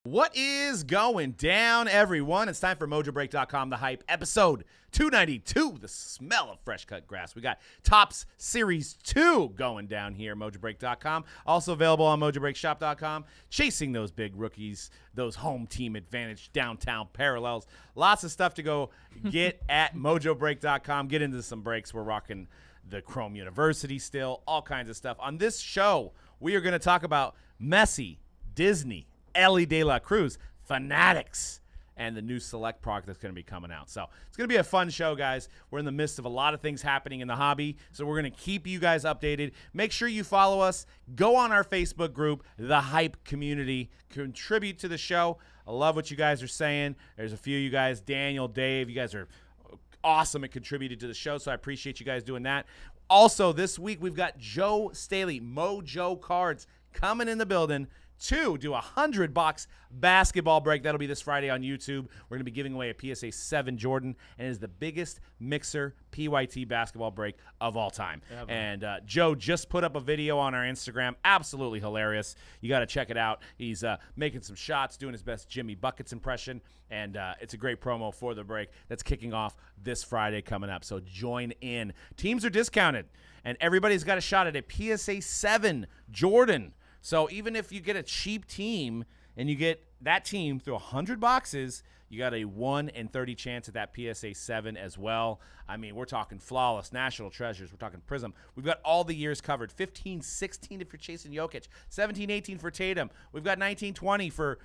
What is going down, everyone? It's time for Mojobreak.com, The Hype, episode 292, the smell of fresh cut grass. We got Topps Series 2 going down here, Mojobreak.com. Also available on MojobreakShop.com. Chasing those big rookies, those home team advantage, downtown parallels. Lots of stuff to go get at Mojobreak.com. Get into some breaks. We're rocking the Chrome University still, all kinds of stuff. On this show, we are going to talk about Messi, Disney, Elly de la Cruz, Fanatics, and the new Select product that's going to be coming out. So it's going to be a fun show, guys. We're in the midst of a lot of things happening in the hobby, so we're going to keep you guys updated. Make sure you follow us. Go on our Facebook group, The Hype Community. Contribute to the show. I love what you guys are saying. There's a few of you guys, Daniel, Dave, you guys are awesome and contributed to the show, so I appreciate you guys doing that. Also, this week we've got Joe Staley, Mojo Cards, coming in the building to do a $100 basketball break. That'll be this Friday on YouTube. We're going to be giving away a PSA 7 Jordan, and it is the biggest mixer PYT basketball break of all time. And Joe just put up a video on our Instagram. Absolutely hilarious. You got to check it out. He's making some shots, doing his best Jimmy Buckets impression, and it's a great promo for the break that's kicking off this Friday coming up. So join in. Teams are discounted, and everybody's got a shot at a PSA 7 Jordan. So even if you get a cheap team and you get that team through 100 boxes, you got a 1 in 30 chance at that PSA 7 as well. I mean, we're talking flawless, national treasures. We're talking Prism. We've got all the years covered. 15, 16 if you're chasing Jokic. 17, 18 for Tatum. We've got 19, 20 for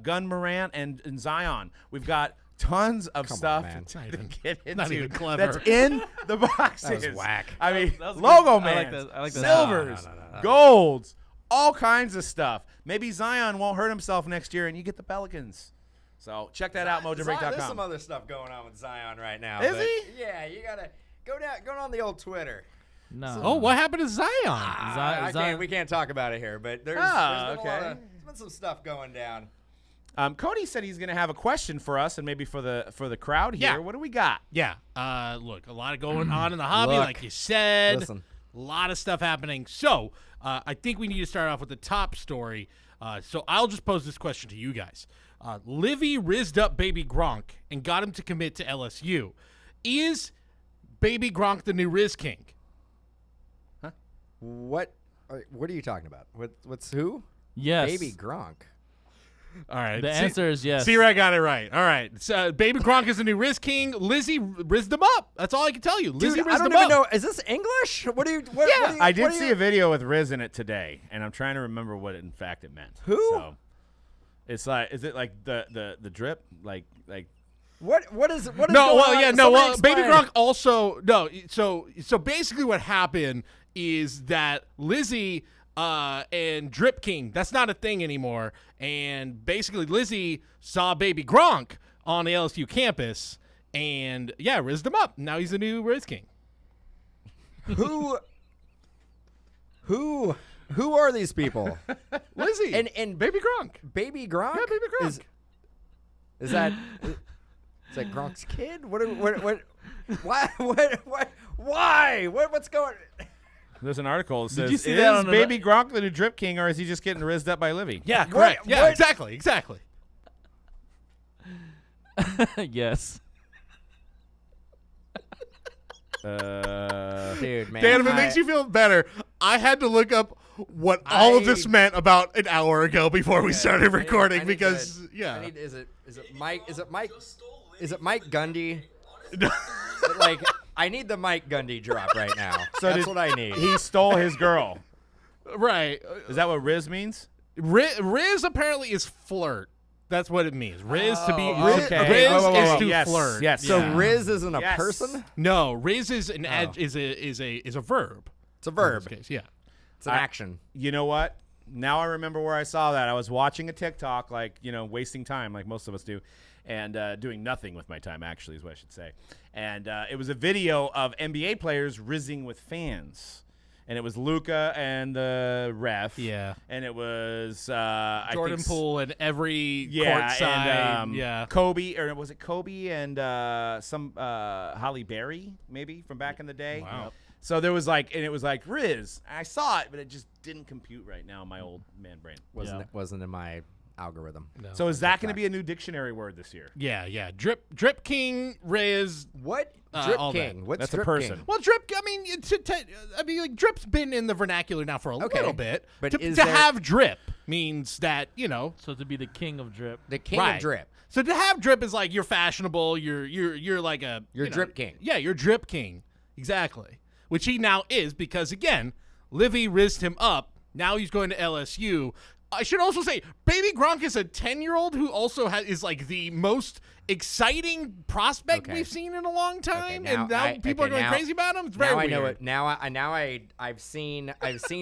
Gun Morant and Zion. We've got tons of stuff to get into. Not even clever. That's in the boxes. That was whack. I mean, that was logo good. man, I like that. silvers, No. golds, all kinds of stuff. Maybe Zion won't hurt himself next year and you get the Pelicans. So check that out, Mojobreak.com. There's some other stuff going on with Zion right now. Is he? Yeah, you gotta go on the old Twitter. No. Oh, what happened to Zion? We can't talk about it here, but there's been some stuff going down. Cody said he's going to have a question for us and maybe for the crowd here. Yeah. What do we got? Yeah. Look, a lot going on in the hobby, Look. like you said. Listen. A lot of stuff happening. So I think we need to start off with the top story. So I'll just pose this question to you guys. Livvy rizzed up Baby Gronk and got him to commit to LSU. Is Baby Gronk the new Riz King? What are you talking about? What's who? Yes. Baby Gronk. All right. The answer is yes. C-Rag got it right. All right. So, Baby Gronk is the new Riz King. Lizzie rizzed him up. That's all I can tell you. Lizzie Dude, rizzed I don't him even up. know. Is this English? What do you? What, Yeah, what do you, I what did do see you, a video with Riz in it today, and I'm trying to remember what in fact it meant. Who? So, it's like, is it like the drip? Like What is what is No, going well, on? yeah, no, Somebody well, Baby explain. Gronk also so basically what happened is that Lizzie and Drip King, that's not a thing anymore, and basically Lizzie saw Baby Gronk on the LSU campus, and yeah, rizzed him up. Now he's the new Riz King. Who are these people? Lizzie And Baby Gronk. Baby Gronk? Yeah, Baby Gronk. Is that Gronk's kid? Why? What's going? there's an article that says, you see is that on the- Baby Gronk the new drip king, or is he just getting rizzed up by Livvy? Yeah, correct. Yeah, what? exactly. Yes. Dude, man. Dan, if it makes you feel better, I had to look up what all of this meant about an hour ago before we started recording I need because to- yeah. I need, is it Mike? Is it Mike Gundy? Like, I need the Mike Gundy drop right now. So That's did- what I need. He stole his girl. Right. Is that what Riz means? Riz apparently is flirt. That's what it means. Riz to be Riz- okay. Riz Whoa, whoa, whoa, is whoa. to Yes, flirt. yes. So Yeah. Riz isn't a Yes. person? No, Riz is an Oh. is a verb. It's a In verb. this case, yeah. It's an action. You know what? Now I remember where I saw that. I was watching a TikTok, like, wasting time like most of us do, and doing nothing with my time, actually, is what I should say. And it was a video of NBA players rizzing with fans. And it was Luka and the ref. Yeah. And it was Jordan Poole and every Yeah, courtside. and yeah. Kobe, or was it Kobe and some Holly Berry, maybe, from back in the day? Wow. So there was like, and it was like Riz. I saw it, but it just didn't compute right now in my old man brain. Wasn't in my algorithm. No. So is that going to be a new dictionary word this year? Yeah. Drip King, Riz. What? Drip all King. that. What's That's a Drip person. King? Well, drip. I mean, like drip's been in the vernacular now for a Okay, little bit. but to is to there- have drip means that So to be the king of drip. The king right. of drip. So to have drip is like you're fashionable. You're like a You're you know, drip king. Yeah, you're drip king. Exactly. Which he now is because again, Livvy rizzed him up. Now he's going to LSU. I should also say, Baby Gronk is a 10-year-old who also is like the most exciting prospect Okay. we've seen in a long time, now and now I- people okay, are going now- crazy about him. It's very Now weird. I know it. I've seen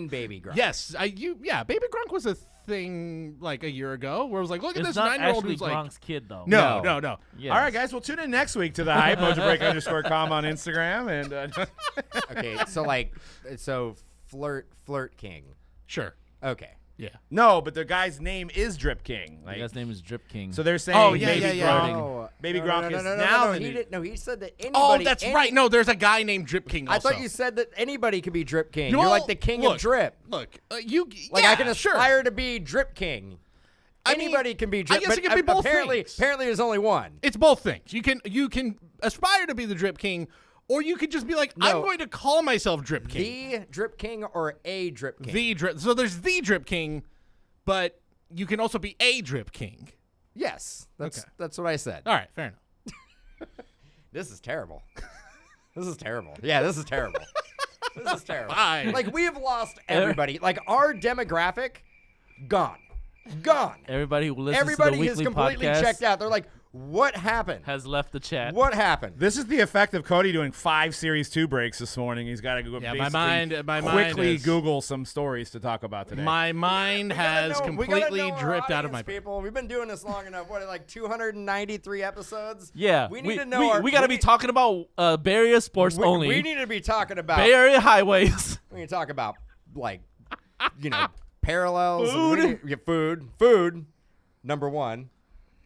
Baby Gronk. Yes, Baby Gronk was a thing like a year ago where it was like, look at It's this not 9-year-old actually who's like, Gronk's kid though. No. Yes. All right, guys. Well, tune in next week to the hype Mojobreak_com on Instagram and. Okay, so flirt king. sure, Okay. yeah. No, but the guy's name is Drip King. The Like, guy's name is Drip King. so they're saying Oh, yeah, Baby yeah. Gronk. Oh, Baby no, Gronk no, is no, now no, the he new- didn't. No, he said that Oh, anybody. that's right. No, there's a guy named Drip King I also. thought you said that anybody could be Drip King. Well, You're like the king look, of drip. Look, Like yeah, I can sure. aspire to be Drip King. I mean, Anybody can be I drip. guess but it can be both apparently, things. apparently, there's only one. It's both things. You can aspire to be the Drip King, or you could just be like, I'm No. going to call myself Drip King. The Drip King or a Drip King? The Drip. So there's the Drip King, but you can also be a Drip King. Yes, Okay. that's what I said. All right, fair enough. This is terrible. This is terrible. Yeah, this is terrible. This is terrible. Fine. Like we have lost everybody. Like our demographic, gone. Everybody who listens Everybody to the has weekly completely podcast checked out. They're like, what happened? has left the chat. What happened? This is the effect of Cody doing 5 Series 2 breaks this morning. He's got to go Yeah, basically my mind quickly is- Google some stories to talk about today. My mind has We gotta completely know our dripped out of my. audience, people. We've been doing this long enough. What, like 293 episodes? Yeah, We need to know. we got to be talking about Bay Area sports only. We need to be talking about. Bay Area highways. We need to talk about like, parallels. Food. Food. Number one.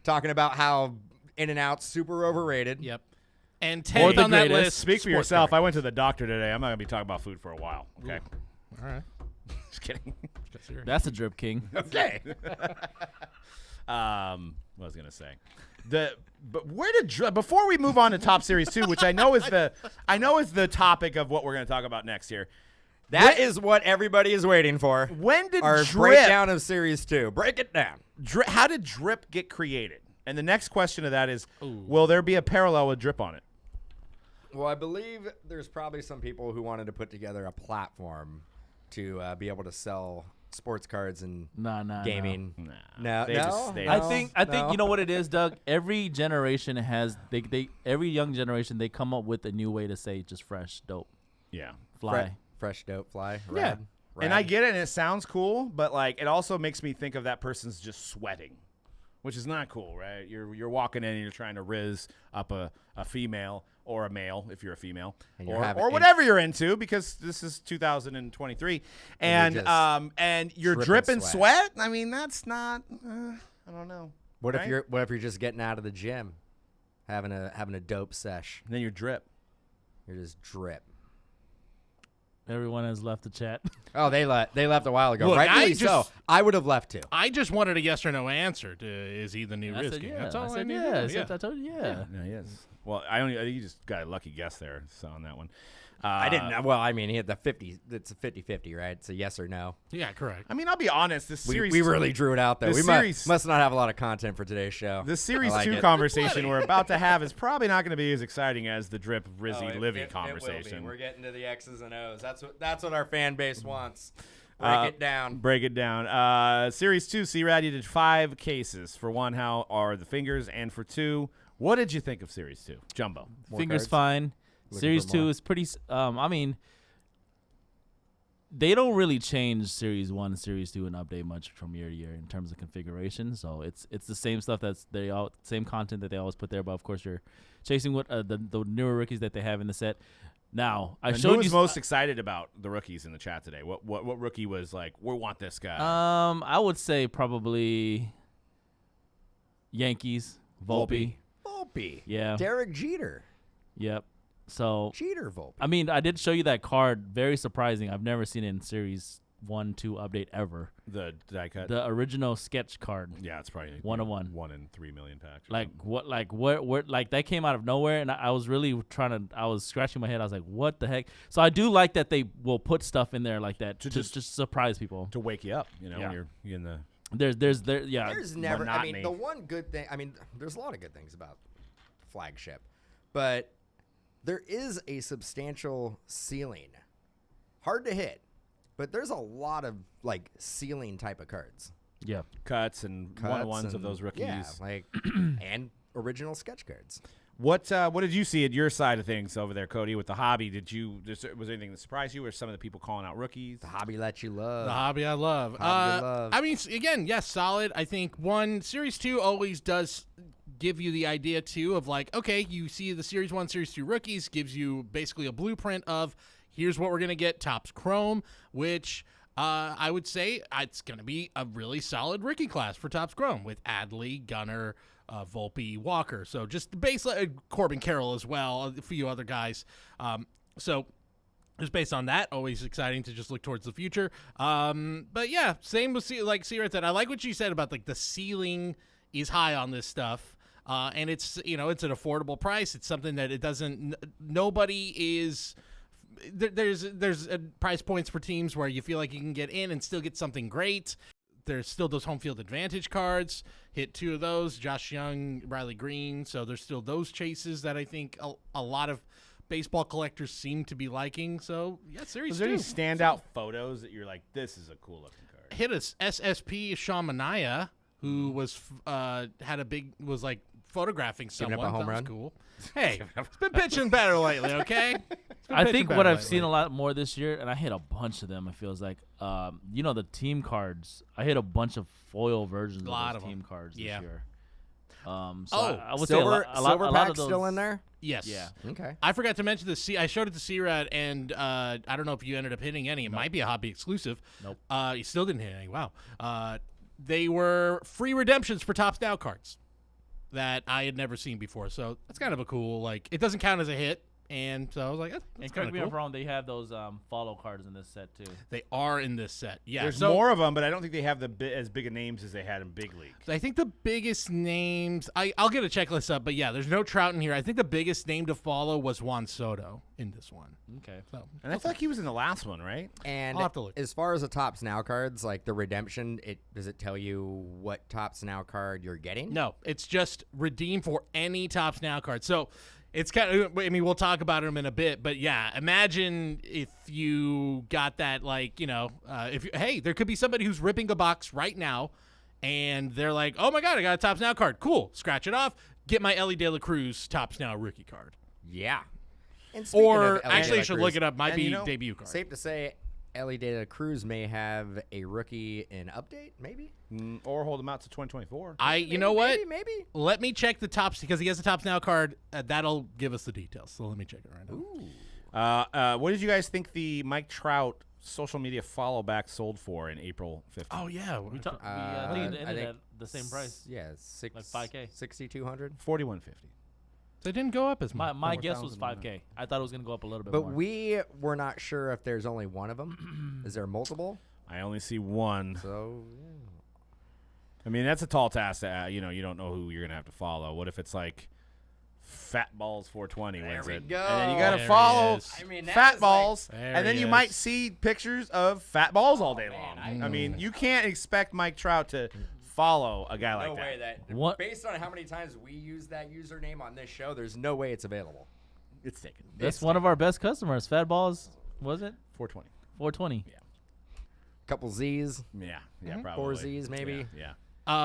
Talking about how In-N-Out's super overrated. Yep. And Or 10th the on that greatest. list. Speak for sports yourself. card. I went to the doctor today. I'm not going to be talking about food for a while. Okay. All right. Just kidding. That's a Drip King. Okay. What I was gonna say, but where did before we move on to Top Series 2, which I know is the topic of what we're gonna talk about next year. That is what everybody is waiting for. When did Our Drip? breakdown of Series 2. Break it down. How did Drip get created? And the next question to that is, will there be a parallel with Drip on it? Well, I believe there's probably some people who wanted to put together a platform to be able to sell sports cards and Nah. gaming. Nah. No. I think No. you know what it is, Doug. Every generation has every young generation they come up with a new way to say just fresh, dope, Yeah. fly. Fresh dope fly. Yeah. Rad. And I get it, and it sounds cool, but like it also makes me think of that person's just sweating, which is not cool, right? You're walking in and you're trying to rizz up a female or a male if you're a female, And you're or having- or whatever you're into, because this is 2023, And you're and you're dripping dripping sweat. sweat. I mean, that's not. I don't know. What right? if you're just getting out of the gym, having a dope sesh? And then you drip. You're just drip. Everyone has left the chat. Oh, they left a while ago. Look, Rightfully I just- so. I would have left too. I just wanted a yes or no answer to is he the new I Riz said King? yeah. That's all I I said need yeah. to know. I said- I told you yeah. Yeah, he is. Well, you just got a lucky guess there, so on that one. I didn't know. Well, I mean, he had the 50. It's a 50-50, right? It's a yes or no. Yeah, correct. I mean, I'll be honest. This We series, really drew it out, though. the We series- must not have a lot of content for today's show. The Series I like 2 it. conversation we're about to have is probably not going to be as exciting as the Drip Oh, Rizzy it- Livvy it will be. conversation. We're getting to the X's and O's. That's what our fan base wants. Break it down. Break it down. Series 2, C-Rad, you did 5 cases. For 1, how are the fingers? And for 2, what did you think of Series 2? Jumbo. More Fingers cards? fine. Looking Series for 2 more. is pretty. I mean, they don't really change Series 1 and Series 2 and update much from year to year in terms of configuration. So it's the same stuff same content that they always put there. But of course, you're chasing what the newer rookies that they have in the set. Now I And showed who was you most excited about the rookies in the chat today? What rookie was like, we want this guy? I would say probably Yankees, Volpe. Volpe. Yeah. Derek Jeter. Yep. So Jeter Volpe. I mean, I did show you that card. Very surprising. I've never seen it in Series 1-2 update ever. The die cut. The original sketch card. Yeah, it's probably 1-of-1. 1 in 3 million packs. or Like something. what? Like where? Like that came out of nowhere, and I was really I was scratching my head. I was like, "What the heck?" So I do like that they will put stuff in there like that to just surprise people. to wake you up, you know, Yeah. when you're in the. There's Never. I monotony. mean, the one good thing. I mean, there's a lot of good things about flagship, but there is a substantial ceiling. Hard to hit, but there's a lot of like ceiling type of cards. yeah. Cuts and Cuts 1-of-1s of and- those rookies. Yeah, like and original sketch cards. What did you see at your side of things over there, Cody, with the hobby? Was there anything that surprised you, or some of the people calling out rookies? The hobby that you love. The hobby I love. Hobby love. I mean, again, yes, solid. I think Series 2 always does give you the idea, too, of like, okay, you see the Series 1, Series 2 rookies, gives you basically a blueprint of here's what we're going to get, Topps Chrome, which I would say it's going to be a really solid rookie class for Topps Chrome with Adley, Gunnar, Volpe, Walker. So just the base, Corbin Carroll as well, a few other guys. So just based on that, always exciting to just look towards the future. But yeah, same with like Sierra said. I like what you said about like the ceiling is high on this stuff. And it's, it's an affordable price. It's something that it doesn't, nobody is, there's price points for teams where you feel like you can get in and still get something great. There's still those home field advantage cards. Hit 2 of those, Josh Young, Riley Green. So there's still those chases that I think a lot of baseball collectors seem to be liking. So yeah, Series Was there 2. any standout photos that you're like, this is a cool looking card? Hit us SSP Sean Manaea, who was was like photographing Giving someone. up a home That was run? cool. Hey, it's been pitching better lately, okay? I think what I've seen a lot more this year, and I hit a bunch of them. It feels like, the team cards. I hit a bunch of foil versions of Lot those of team them. cards Yeah. this year. So Oh, I would Silver, say a silver lot pack of those still in there? Yes. Yeah. Okay. I forgot to mention this. I showed it to C-Rad, and I don't know if you ended up hitting any. It might be a hobby exclusive. Nope. You still didn't hit any. Wow. They were free redemptions for Topps Now cards that I had never seen before. So that's kind of a cool, like, it doesn't count as a hit. And so I was like, that's And kind correct of me if cool. I'm wrong, they have those follow cards in this set too. They are in this set. Yeah. There's so more of them, but I don't think they have as big a names as they had in Big League. I think the biggest names, I'll get a checklist up, but yeah, there's no Trout in here. I think the biggest name to follow was Juan Soto in this one. Okay. So And I feel like he was in the last one, right? And I'll have to look. as far as the Topps Now cards, like the redemption, does it tell you what Topps Now card you're getting? no, it's just redeem for any Topps Now card. So it's kind of, I mean, we'll talk about them in a bit, but yeah, imagine if you got that, like, hey, there could be somebody who's ripping a box right now, and they're like, oh my God, I got a Topps Now card. Cool. Scratch it off. Get my Elly De La Cruz Topps Now rookie card. Yeah. And speaking Or of Elly De actually, La I should Cruz, look it up. Might and be you know, debut card. safe to say, Elly De La Cruz may have a rookie in update, maybe? Or hold him out to 2024. You know what? Maybe. Let me check the Topps, because he has a Topps Now card. That'll give us the details. So let me check it right now. Ooh. What did you guys think the Mike Trout social media follow back sold for in April 15th? Oh, yeah. I think it ended at the same price. Yeah, Like 5K. 6,200. 4150. So it didn't go up as much. My guess was 5K. I thought it was gonna go up a little bit But more. we were not sure if there's only one of them. Is there multiple? I only see one. So, I mean, that's a tall task. You don't know who you're gonna have to follow. What if it's like Fat Balls 420 There wins we it, go. and then you gotta There he follow is. I mean, that Fat is Balls, There and then he you is. might see pictures of Fat Balls all day man, long. I mean, you can't expect Mike Trout to follow a guy no like way that. that. What- Based on how many times we use that username on this show, there's no way it's available. It's taken. That's one of our best customers. Fat Balls, was it? 420. 420. Couple Z's, Yeah, yeah, Mm-hmm. probably. 4 Z's maybe. Yeah.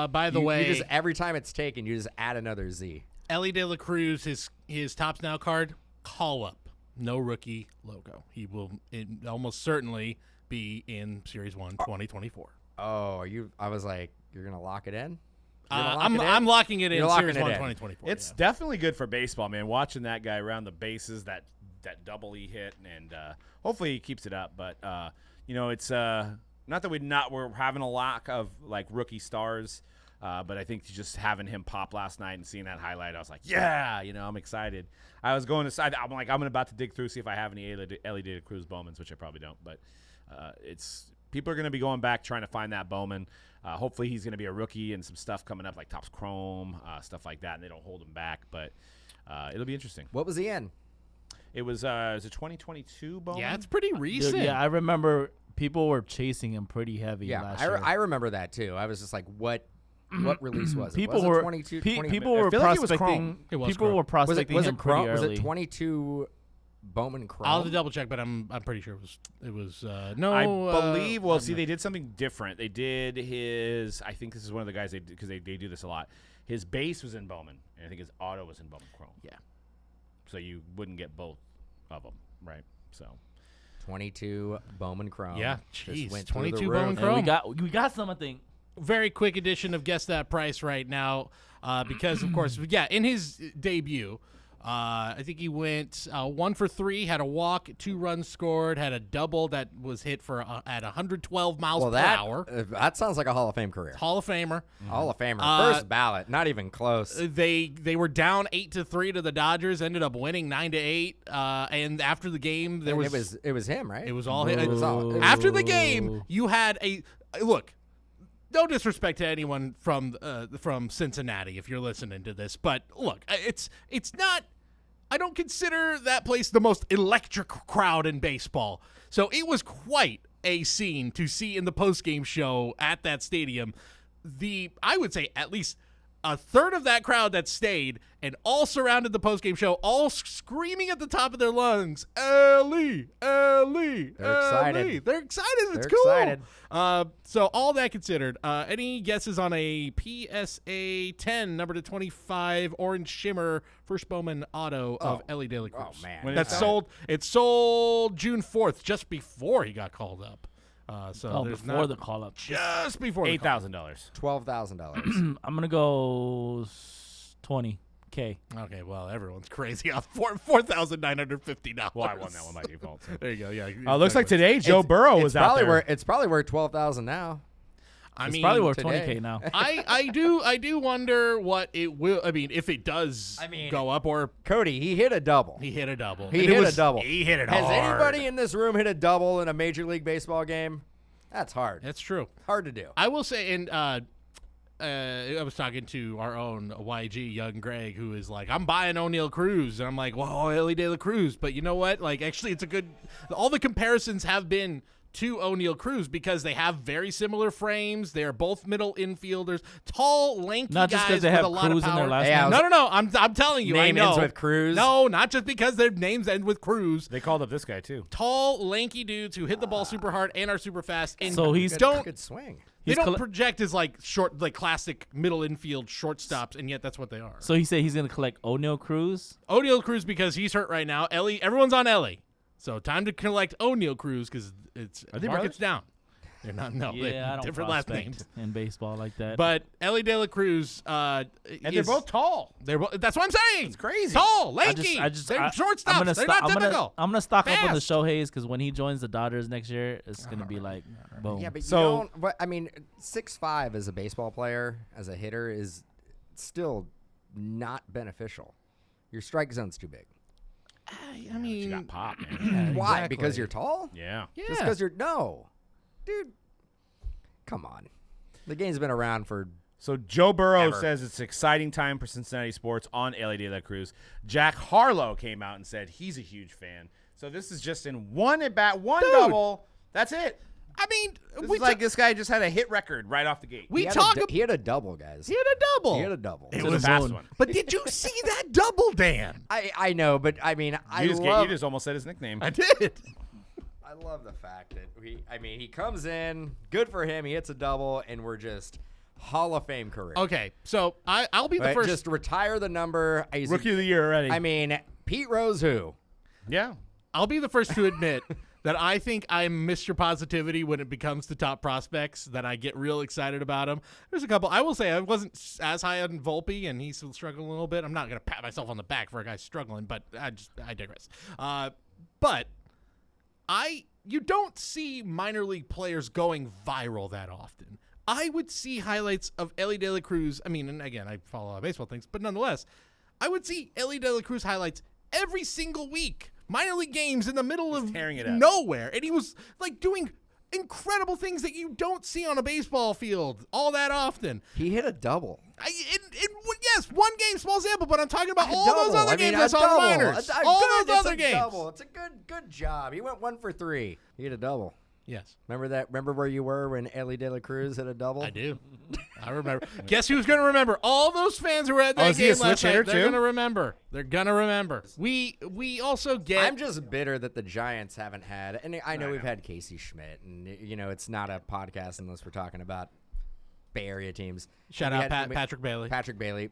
By the You way, just, every time it's taken, you just add another Z. Elly De La Cruz, his Topps Now card, call up. No rookie logo. He will almost certainly be in Series 1 2024. Oh, I was like, you're gonna lock it in? You're gonna lock I'm it in? I'm locking it You're in locking Series it 1 in. 2024. It's yeah. definitely good for baseball, man. Watching that guy around the bases, that double he hit, and hopefully he keeps it up. But it's not that we're having a lack of like rookie stars, but I think just having him pop last night and seeing that highlight, I was like, yeah, I'm excited. I was going to, I'm about to dig through see if I have any Elly De La Cruz Bowmans, which I probably don't, but it's people are going to be going back trying to find that Bowman. Hopefully he's going to be a rookie and some stuff coming up like Topps Chrome, stuff like that, and they don't hold him back. But it'll be interesting. What was he in? It was a 2022 Bowman? Yeah, it's pretty recent. Dude, yeah, I remember people were chasing him pretty heavy Yeah, last year. I remember that too. I was just like, what release was it? People was it were 22, people were I feel like it was prospecting. Chrome. It was People Chrome. were prospecting was him it pretty Chrome? early. Was it 22 Bowman Chrome? I'll have to double check, but I'm pretty sure it was no. I believe. Well, see, they did something different. They did his. I think this is one of the guys because they do this a lot. His base was in Bowman, and I think his auto was in Bowman Chrome. Yeah. So you wouldn't get both of them, right? So 22 Bowman Chrome. Yeah, Just jeez, went through the 22 roof. Bowman And Chrome. we got some, I think. Very quick edition of Guess That Price right now, because of course, yeah, in his debut, I think he went 1 for 3, had a walk, 2 runs scored, had a double that was hit for at 112 miles per hour. That sounds like a Hall of Fame career. Hall of Famer. Hall of Famer. First ballot. Not even close. They were down 8-3 to the Dodgers, ended up winning 9-8. And after the game, it was him, right? it was all him. It was all- After the game, you had a look. No disrespect to anyone from Cincinnati if you're listening to this, but look, it's not. I don't consider that place the most electric crowd in baseball. So it was quite a scene to see in the postgame show at that stadium. I would say at least a third of that crowd that stayed and all surrounded the postgame show, all screaming at the top of their lungs, Elly, Elly, They're excited. Elly. They're excited. It's They're cool. excited. So all that considered, any guesses on a PSA 10 number to 25 orange shimmer first Bowman auto of Elly De La Cruz? Oh, man. When That's it's sold. It sold June 4th, just before he got called up. So there's before not- the call up. just before the call up. $8,000. $12,000. I'm gonna go 20K. Okay, well, everyone's crazy off $4,950. Well, I won that one by default. So. There you go. Yeah. Looks like today Joe Burrow was out there. It's probably worth $12,000 now. I It's mean, probably worth today. 20K now. I do wonder what it will. I mean, if it does go up or Cody, he hit a double. he hit a double. He And hit it was- a double. He hit it Has hard. anybody in this room hit a double in a Major League Baseball game? That's hard. That's true. Hard to do. I will say, and I was talking to our own YG, Young Greg, who is like, I'm buying O'Neal Cruz. And I'm like, well, Elly De La Cruz. But you know what? Like, actually, it's a good – all the comparisons have been to O'Neal Cruz because they have very similar frames. They are both middle infielders, tall, lanky Not just guys because they with have a lot Cruz of in power. their last Hey, I name. was- No. I'm telling you, Name I know. ends with Cruz. No, not just because their names end with Cruz. They called up this guy, too. Tall, lanky dudes who hit the ball super hard and are super fast. And So he's- Good swing. they He's don't coll- project as like short, like classic middle infield shortstops, and yet that's what they are. So he said he's gonna collect O'Neal Cruz. O'Neal Cruz because he's hurt right now. Elly, everyone's on Elly, so time to collect O'Neal Cruz because it's Are they market's brothers? down. They're not. No, they Yeah, I don't different last prospect names. in baseball like that. But Elly De La Cruz, And they're both tall. That's what I'm saying. It's crazy. Tall, I lanky. just they're I'm shortstops. gonna They're sto- not typical. I'm gonna stock up on the Fast. Shoheis because when he joins the Dodgers next year, it's gonna be like boom. Yeah, but So- you don't. But, I mean, 6'5" as a baseball player, as a hitter, is still not beneficial. Your strike zone's too big. I You mean, got pop, man. Why? exactly. Because you're tall? Yeah. yeah. Just because you're dude. Come on. The game's been around for. So Joe Burrow Ever. says it's an exciting time for Cincinnati sports on Elly De La Cruz. Jack Harlow came out and said he's a huge fan. So this is just in one at-bat, one double. That's it. I mean, This we is like this guy just had a hit record right off the gate. we he had talk. he had a double, guys. He had a double. He had a double. It It was was a fast one. But did you see that double, Dan? I know, but I mean, You just almost said his nickname. I did. I love the fact that he comes in, good for him. He hits a double, and we're just Hall of Fame career. Okay, so I'll be the But first. just retire the number. Rookie of the year already. I mean, Pete Rose, who? yeah. I'll be the first to admit that I think I'm Mr. Positivity when it becomes to top prospects, that I get real excited about him. There's a couple. I will say I wasn't as high on Volpe, and he's still struggling a little bit. I'm not going to pat myself on the back for a guy struggling, but I digress. But you don't see minor league players going viral that often. I would see highlights of Elly De La Cruz. I mean, and again, I follow a lot of baseball things, but nonetheless, I would see Elly De La Cruz highlights every single week. Minor league games in the middle of tearing it up. nowhere. And he was like doing incredible things that you don't see on a baseball field all that often. He hit a double. Yes, one game, small sample, but I'm talking about all Double. those other I mean, games a I saw double. minors. All those other games. Double. It's a good job. He went 1 for 3. He hit a double. Yes. Remember that? Remember where you were when Elly De La Cruz hit a double? I do. I remember. Guess who's going to remember? All those fans who were at that is he game a switch last night. hitter They're too? going to remember. They're going to remember. We also get. I'm just bitter that the Giants haven't had, and I know we've had Casey Schmidt, and it's not a podcast unless we're talking about Bay Area teams. Shout out Patrick Bailey. Patrick Bailey.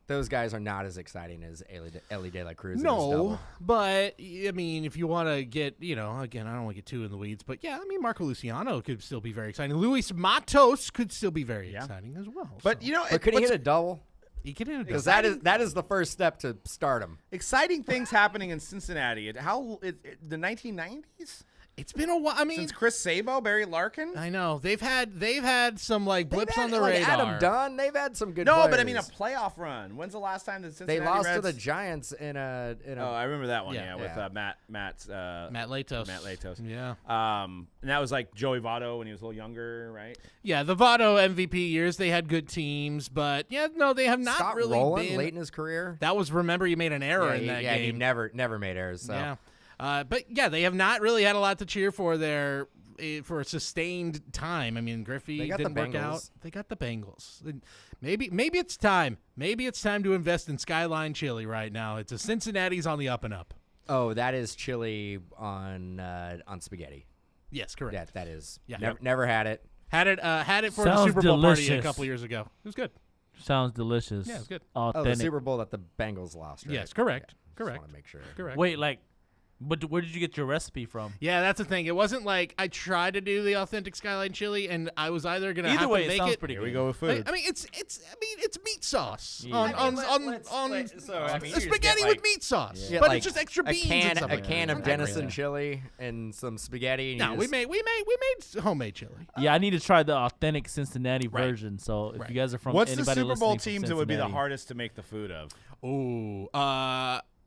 Those guys are not as exciting as Elly De La Cruz. in his No, double. but I mean, if you want to get, again, I don't want to get too in the weeds, but yeah, I mean, Marco Luciano could still be very exciting. Luis Matos could still be very exciting as well. But so. But could he hit a double? He could hit a Because double. that is the first step to stardom. Exciting things happening in Cincinnati. The 1990s? It's been a while. I mean, Since Chris Sabo, Barry Larkin? I know they've had some like blips They've on had, the like, radar. Adam Dunn. They've had some good. No, players. but I mean a playoff run. When's the last time the Cincinnati They lost Reds? to the Giants in a. Oh, I remember that one. Yeah. With Yeah. Matt Matt Latos. Matt Latos. Yeah. And that was like Joey Votto when he was a little younger, right? Yeah, the Votto MVP years, they had good teams, but yeah, no, they have not Scott really Rowland been. late in his career. That was, remember, you made an error in that he game. never made errors. So. Yeah. But yeah, they have not really had a lot to cheer for there for a sustained time. I mean, Griffey They got didn't the work out. Bengals. They got the Bengals. Maybe it's time. Maybe it's time to invest in Skyline Chili right now. It's a Cincinnati's on the up and up. Oh, that is chili on spaghetti. Yes, correct. Yeah, that is. Yeah. Never had it. Had it for the Sounds Super Bowl party a delicious. couple years ago. It was good. Sounds delicious. Yeah, it's good. Oh, the Authentic. Super Bowl that the Bengals lost. Right? Yes, correct. Yeah, Correct. Just want to make sure. Correct. Wait, but where did you get your recipe from? Yeah, that's the thing. It wasn't like I tried to do the authentic Skyline Chili, and I was either gonna have Either way, to it make make sounds it. pretty Here good. we go with food. I mean, it's meat sauce Yeah. on I mean, you spaghetti with meat sauce, You get, but like, it's just extra a beans can and stuff a like can that. of Not that Denison great. chili and some spaghetti. And No, you we just- made homemade chili. Yeah, I need to try the authentic Cincinnati Right. version. So if Right. you guys are from What's the anybody Super Bowl listening from teams that would be the Cincinnati- hardest to make the food of? Ooh,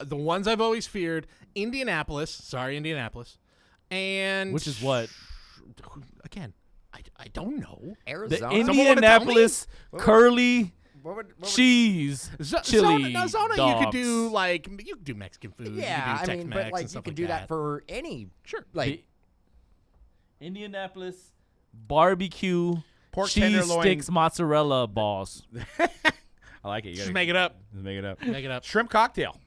the ones I've always feared: Indianapolis. Sorry, Indianapolis, and Which is what? Again, I don't know. The Arizona. Indianapolis curly What would- cheese chili Zona, you could dogs. do you could do Mexican food. Yeah, you could do I mean, Tex-Mex but like and you stuff could like do that for any. Sure. Like The Indianapolis barbecue Pork cheese tenderloin. sticks mozzarella balls. I like it. You Just gotta make it up. make it up. Make it up. Shrimp cocktail.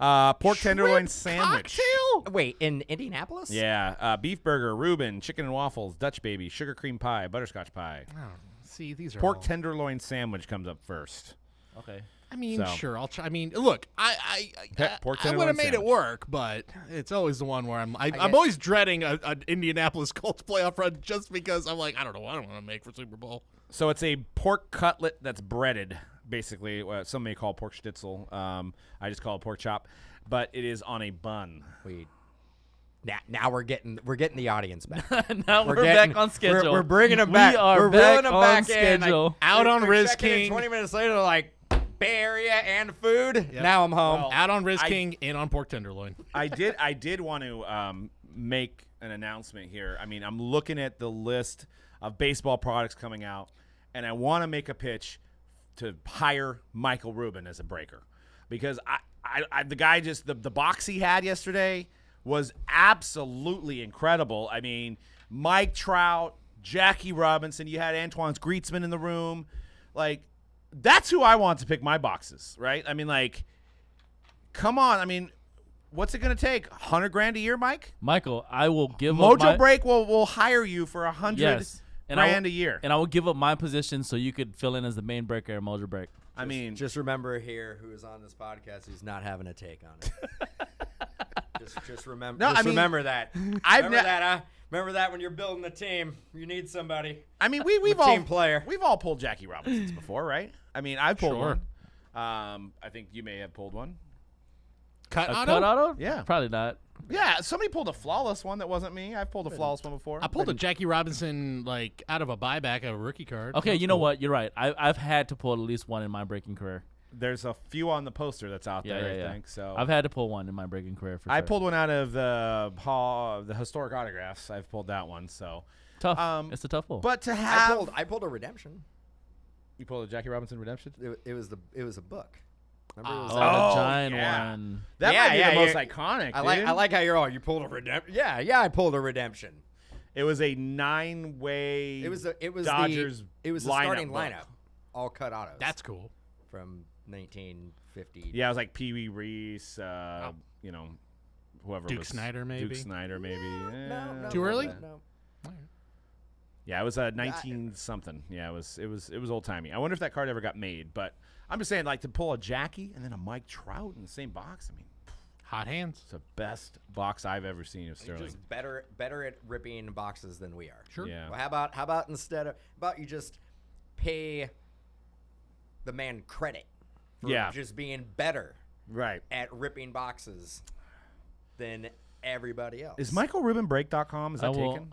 Pork tenderloin Shrimp sandwich. Cocktail? wait, in Indianapolis? Yeah, beef burger, Reuben, chicken and waffles, Dutch baby, sugar cream pie, butterscotch pie. Oh, see, these are Pork all- tenderloin sandwich comes up first. Okay. I mean, So. sure, I'll try. I mean, look, Pork I would tenderloin have made it sandwich. work, but it's always the one where I'm get- always dreading an Indianapolis Colts playoff run just because I'm like, I don't know what I want to make for Super Bowl. So it's a pork cutlet that's breaded, basically. Some may call pork schnitzel. I just call it pork chop, but it is on a bun. Now we're getting the audience back. Now we're getting- back on schedule. We're bringing them back. We are we're back reeling them on back in. schedule. Like, Out on they're Riz checking in King. 20 minutes later, they're like Bay Area and food. Now I'm home. Well, Out on Riz I- King, in on pork tenderloin. I did want to make an announcement here. I mean, I'm looking at the list of baseball products coming out, and I want to make a pitch to hire Michael Rubin as a breaker, because the guy just the box he had yesterday was absolutely incredible. I mean, Mike Trout, Jackie Robinson, you had Antoine Griezmann in the room. Like, that's who I want to pick my boxes, right? I mean, like, come on. I mean, what's it going to take? $100,000 a year, Mike? Michael, I will give up my Mojobreak will hire you for $100,000 yes. And I will- a year. and I will give up my position so you could fill in as the main breaker at Mojobreak. I mean, Just remember here who is on this podcast who's not having a take on it. just remember. No, I mean, remember that. I've remember that. Remember that when you're building a team, you need somebody. I mean, we've a all team player. We've all pulled Jackie Robinsons before, right? I mean, I've pulled Sure. one. I think you may have pulled one. Cut A auto? cut auto? Yeah. Probably not. Yeah, somebody pulled a flawless one that wasn't me. I've pulled a flawless one before. I pulled a Jackie Robinson out of a buyback, a rookie card. Okay, That's you know cool. what? You're right. I've had to pull at least one in my breaking career. There's a few on the poster that's out Yeah, there, yeah, I yeah. think. So I've had to pull one in my breaking career for I sure. pulled one out of the historic autographs. I've pulled that one. So Tough. It's a tough pull. But to have I pulled a redemption. you pulled a Jackie Robinson redemption. It was a book. Remember it was the Oh, giant yeah. one. That Yeah, might be yeah, the most yeah. iconic. I like how you're all you pulled a redemption. Yeah, I pulled a redemption. It was a 9-way. It was Dodgers. the lineup starting book. lineup, all cut autos. That's cool. from 1950. Yeah, it was like Pee Wee Reese. You know, whoever. Duke was, Snyder, maybe? Duke Snyder, maybe. No, Too early? No. Yeah, it was 19 something. Yeah, it was old timey. I wonder if that card ever got made. But I'm just saying, like to pull a Jackie and then a Mike Trout in the same box. I mean, Hot hands. it's the best box I've ever seen of You're Sterling. just better at ripping boxes than we are. Sure. Yeah. Well, how about instead of you just pay the man credit for Yeah. just being better Right. at ripping boxes than everybody else. Is MichaelRubinBreak.com? Is that taken?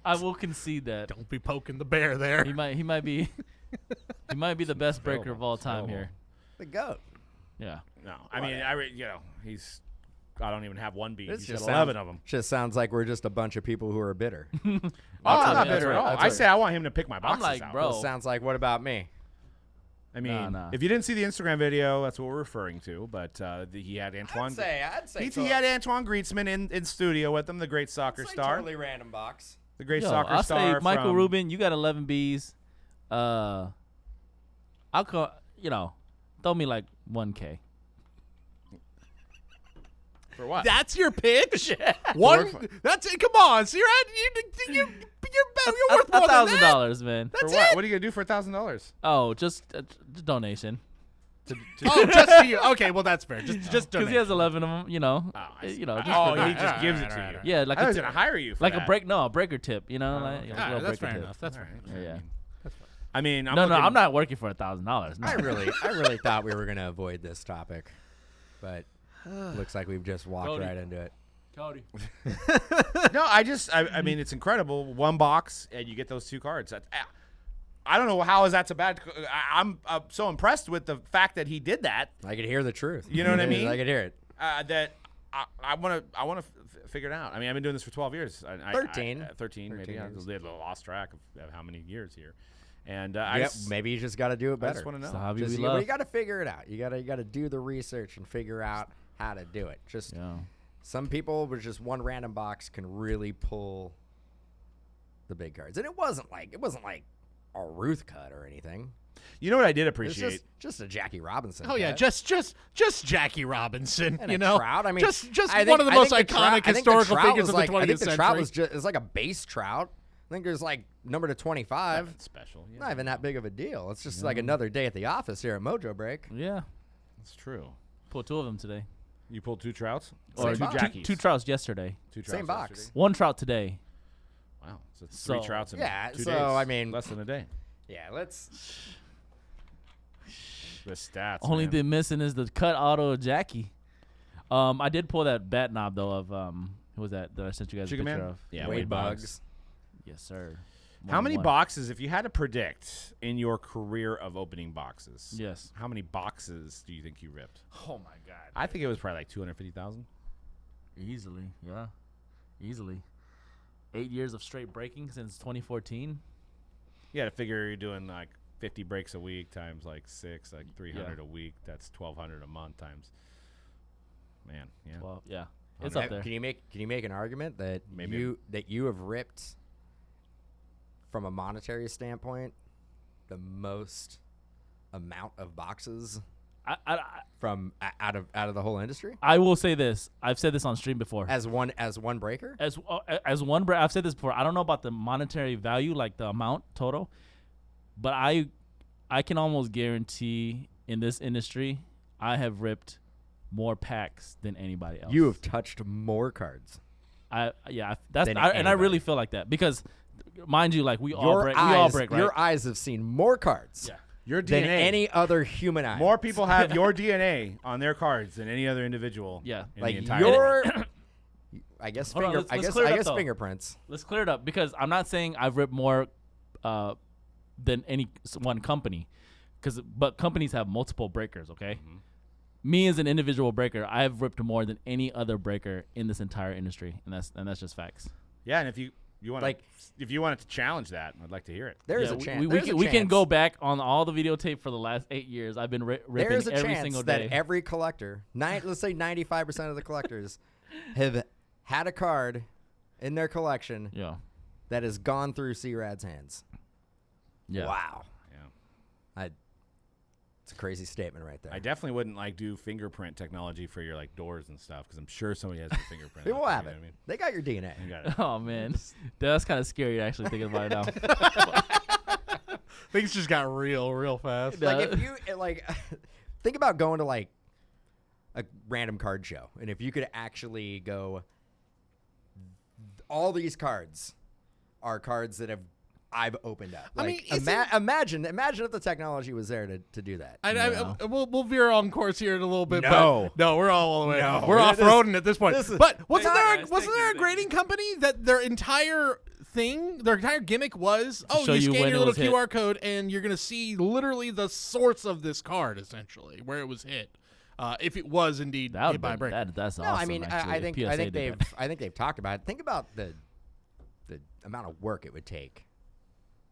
I will concede that Don't be poking the bear there. he might be the best breaker of all time available. here. the GOAT? Yeah. No. I mean, he's. I don't even have one beat. This He's just got 11 of them. Just sounds like we're just a bunch of people who are bitter. Oh, I'm right, not that's bitter at right, all. that's I right. say I want him to pick my I'm boxes like, out. bro. Well, sounds like what about me? I mean, Nah. if you didn't see the Instagram video, that's what we're referring to. But he had Antoine. I'd say He had Antoine Grietzman in studio with him, the great soccer star. Totally random box. The great Yo, soccer I'll star. say Michael from, Rubin, you got 11 Bs. I'll call, throw me like 1K. For what? That's your pitch? One. That's it. Come on. So you're worth more than that. $1,000, man. For what? What are you going to do for $1,000? Oh, just donation. Oh, just to you. Okay, well that's fair. Just Because donate. he has 11 of them, I see. just Oh, for he that. just gives it Alright, to alright, you. Yeah, like I a was tip, going to hire you for like that. a breaker tip, like a Alright, little that's breaker fair tip. enough. That's All fair. right. Yeah. I mean, No, I'm not working for $1,000. No. I really thought we were gonna avoid this topic, but looks like we've just walked Cody. right into it. Cody. No, I mean, it's incredible. One box, and you get those two cards. I don't know how is that so bad. I'm so impressed with the fact that he did that. I could hear the truth. You know what I mean? I could hear it. That I want to figure it out. I mean, I've been doing this for 12 years. 13. 13 maybe. I years. lost track of how many years here. And Maybe you just got to do it I better. just want to It's know. the hobby Just- we you love. got to figure it out. You got to do the research and figure out how to do it. Just Yeah. some people with just one random box can really pull the big cards, and it wasn't like a Ruth cut or anything. You know what I did It's appreciate? just a Jackie Robinson. Oh yeah, cut. just Jackie Robinson. And you a know, Trout. I mean, just I one think- of the I most think the Trout- iconic I think the historical Trout figures was of the like- 20th I think the century. Trout was just it's like a base Trout. I think there's like number to 25. Nothing special. Yeah, Not even that big of a deal. It's just like another day at the office here at Mojobreak. Yeah. It's true. Pulled two of them today. You pulled two Trouts? Same Or two box. Jackies? Two trouts yesterday. Two Trouts Same box. yesterday? One trout today. Wow. So it's three So- Trouts in Yeah, 2 so, days. I mean- less than a day. Yeah, let's. The stats. Only man. thing missing is the cut auto Jackie. I did pull that bat knob though of who was that I sent you guys Chicken a picture Man? of? Yeah, Wade Wade Boggs. Bugs. Yes, sir. How many 1-1. boxes, if you had to predict in your career of opening boxes? Yes. How many boxes do you think you ripped? Oh my god. I think it was probably like 250,000. Easily, yeah. Easily. 8 years of straight breaking since 2014. You got to figure you're doing like 50 breaks a week times like 6, like 300 a week. That's 1,200 a month times. Man, yeah. Well, yeah. It's Okay, up there. Can you make an argument that Maybe. you have ripped from a monetary standpoint the most amount of boxes from out of the whole industry I will say this. I've said this on stream before. as one breaker? As one I've said this before. I don't know about the monetary value, like the amount total, but I can almost guarantee in this industry I have ripped more packs than anybody else. You have touched more cards. I Than I anybody. really feel like that because, mind you, like we all Your break, eyes, right? your eyes have seen more cards Yeah. Your than DNA. any other human eye. More people have your DNA on their cards than any other individual. Yeah. In like the entire your. I guess Hold on, let's clear it up, though. fingerprints. Let's clear it up because I'm not saying I've ripped more than any one company, but companies have multiple breakers. Okay, me as an individual breaker, I have ripped more than any other breaker in this entire industry, and that's just facts. Yeah, and if you You want Like- if you wanted to challenge that, I'd like to hear it. There's Yeah, a chance. we there's a can chance. go back on all the videotape for the last 8 years. I've been ripping There's a every chance single that day. every collector, let's say 95% of the collectors, have had a card in their collection Yeah. that has gone through C-Rad's hands. Yeah. Wow. Yeah. It's a crazy statement right there. I definitely wouldn't like do fingerprint technology for your like doors and stuff because I'm sure somebody has your fingerprint. People out there, have you it. know what I mean? They got your DNA. You got it. Oh man, that's kind of scary actually thinking about it now. Things just got real fast. Like if you think about going to like a random card show, and if you could actually go, all these cards are cards that I've opened up. I Like, mean, imagine if the technology was there to do that. We'll veer on course here in a little bit. No. But no, we're all the way. No. We're This- off-roading at this point. this is- But wasn't Guys, there thank a you. grading company that their entire gimmick was, show you you scan when your it little was hit. QR code and you're gonna see literally the source of this card, essentially where it was hit, if it was indeed That hit by a break. that's No, awesome. I mean, actually, I if think PSA did that. I think they've talked about it. Think about the amount of work it would take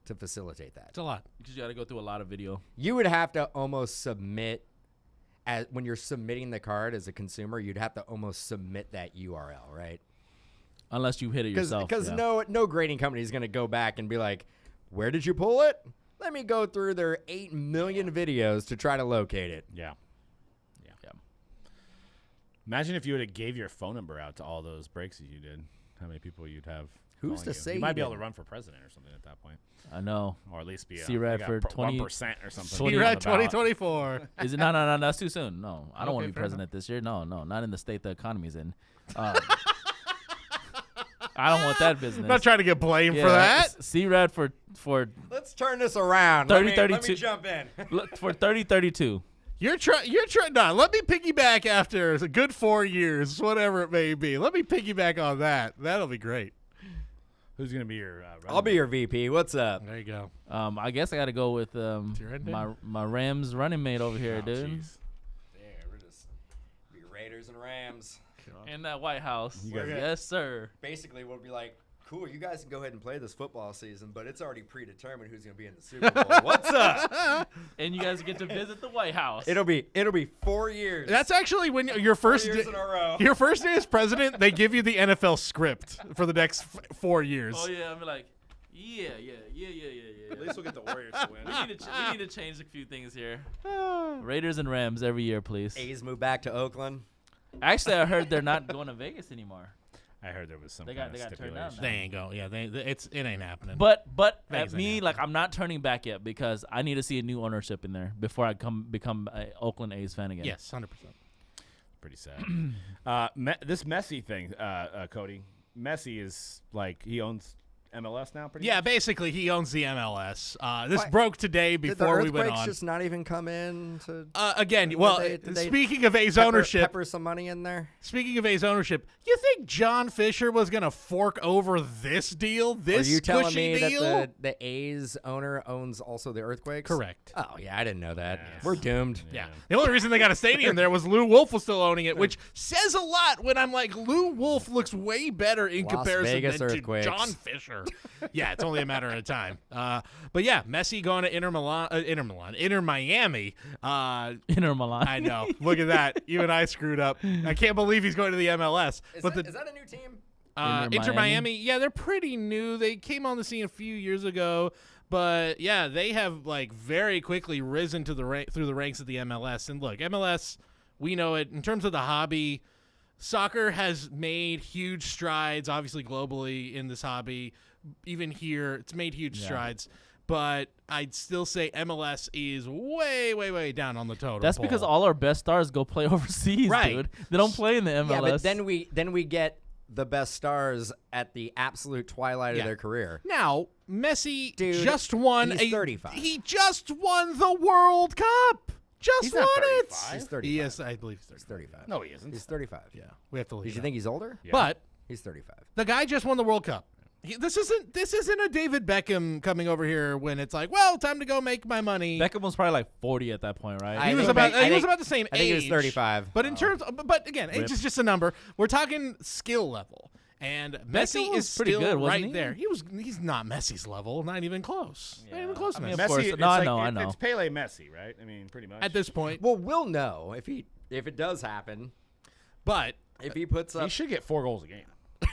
to facilitate that. It's a lot. Because you got to go through a lot of video. You would have to almost submit, when you're submitting the card as a consumer, you'd have to almost submit that URL, right? Unless you hit it yourself. Because yeah. no grading company is going to go back and be like, where did you pull it? Let me go through their 8 million videos to try to locate it. Yeah. Imagine if you would have gave your phone number out to all those breaks that you did. How many people you'd have? Who's calling to you. say You you might be able to didn't? run for president or something at that point, I know. or at least be a C-Rad like for a 20 1% or something. 20 You're on at the ballot. 2024. Is it? No, that's too soon. No, I don't want Okay, to be fair president this year. No, not in the state the economy's in. I don't want that business. I'm not trying to get blamed Yeah, for that. C-Rad for Let's turn this around. 30, let me 32. jump in. for 30-32. You're trying. No, let me piggyback after a good 4 years, whatever it may be. Let me piggyback on that. That'll be great. Who's gonna be your? I'll be your VP. What's up? There you go. I guess I got to go with your ending? my Rams running mate over here, Oh, dude. jeez. There, we're just be Raiders and Rams. In that White House. You guys- Yes, sir. Basically, we'll be like, cool, you guys can go ahead and play this football season, but it's already predetermined who's going to be in the Super Bowl. What's up? And you guys get to visit the White House. It'll be 4 years. That's actually when your first 4 years in a row. your first day as president. They give you the NFL script for the next 4 years. Oh yeah, I'm like, yeah. At least we'll get the Warriors to win. we need to change a few things here. Raiders and Rams every year, please. A's move back to Oakland. Actually, I heard they're not going to Vegas anymore. I heard there was some They kind got of turned down stipulation. They ain't go. Yeah, it ain't happening. But Vegas at me, ain't like I'm not turning back yet because I need to see a new ownership in there before I become an Oakland A's fan again. yes, 100%. Pretty sad. This Messi thing, Cody. Messi is like he owns MLS now. Pretty Yeah, much? basically he owns the MLS. This Why- broke today Did the before we Earthquakes went on. just not even come in to Again, well, did they speaking of A's ownership, pepper some money in there? speaking of A's ownership, you think John Fisher was gonna fork over this deal? This Are you telling cushy me deal? that the A's owner owns also the Earthquakes? Correct. Oh, yeah, I didn't know that. Yes. We're doomed. Yeah. The only reason they got a stadium there was Lou Wolf was still owning it, which says a lot when I'm like, Lou Wolf looks way better in Las comparison Vegas than to Earthquakes. John Fisher. Yeah, it's only a matter of time. But yeah, Messi going to Inter Miami. Inter Milan. I know. Look at that. You and I screwed up. I can't believe he's going to the MLS. Is But that the a new team? Inter Miami? Miami, yeah, they're pretty new. They came on the scene a few years ago, but yeah, they have like very quickly risen to through the ranks of the MLS. And look, MLS, we know it in terms of the hobby. Soccer has made huge strides, obviously globally in this hobby. Even here, it's made huge strides. But I'd still say MLS is way, way, way down on the totem That's pole. because all our best stars go play overseas, Right. dude. They don't play in the MLS. Yeah, but then we get the best stars at the absolute twilight Yeah. of their career. Now, Messi Dude, just won he's 35. He just won the World Cup. Just He's won not it. 35. He's 35. Yes, I believe he's 35. He's 35. No, he isn't. He's 35. Yeah, we have to leave. Did you that. think he's older? Yeah. But He's 35. the guy just won the World Cup. This isn't a David Beckham coming over here when it's like, well, time to go make my money. Beckham was probably like 40 at that point, right? He was think about Beck- I he was think- about the same I think age. he was 35. But in terms, but again, age is just a number. We're talking skill level. Beckham Messi was is pretty still good, wasn't right he? there. He's not Messi's level, not even close. Not even close. I to mean, Messi. of course. Messi, No, I it's know, like, I know. It's Pele Messi, right? I mean, pretty much. At this point, Well, we'll know if it does happen. but If he puts he up, should get 4 goals a game. I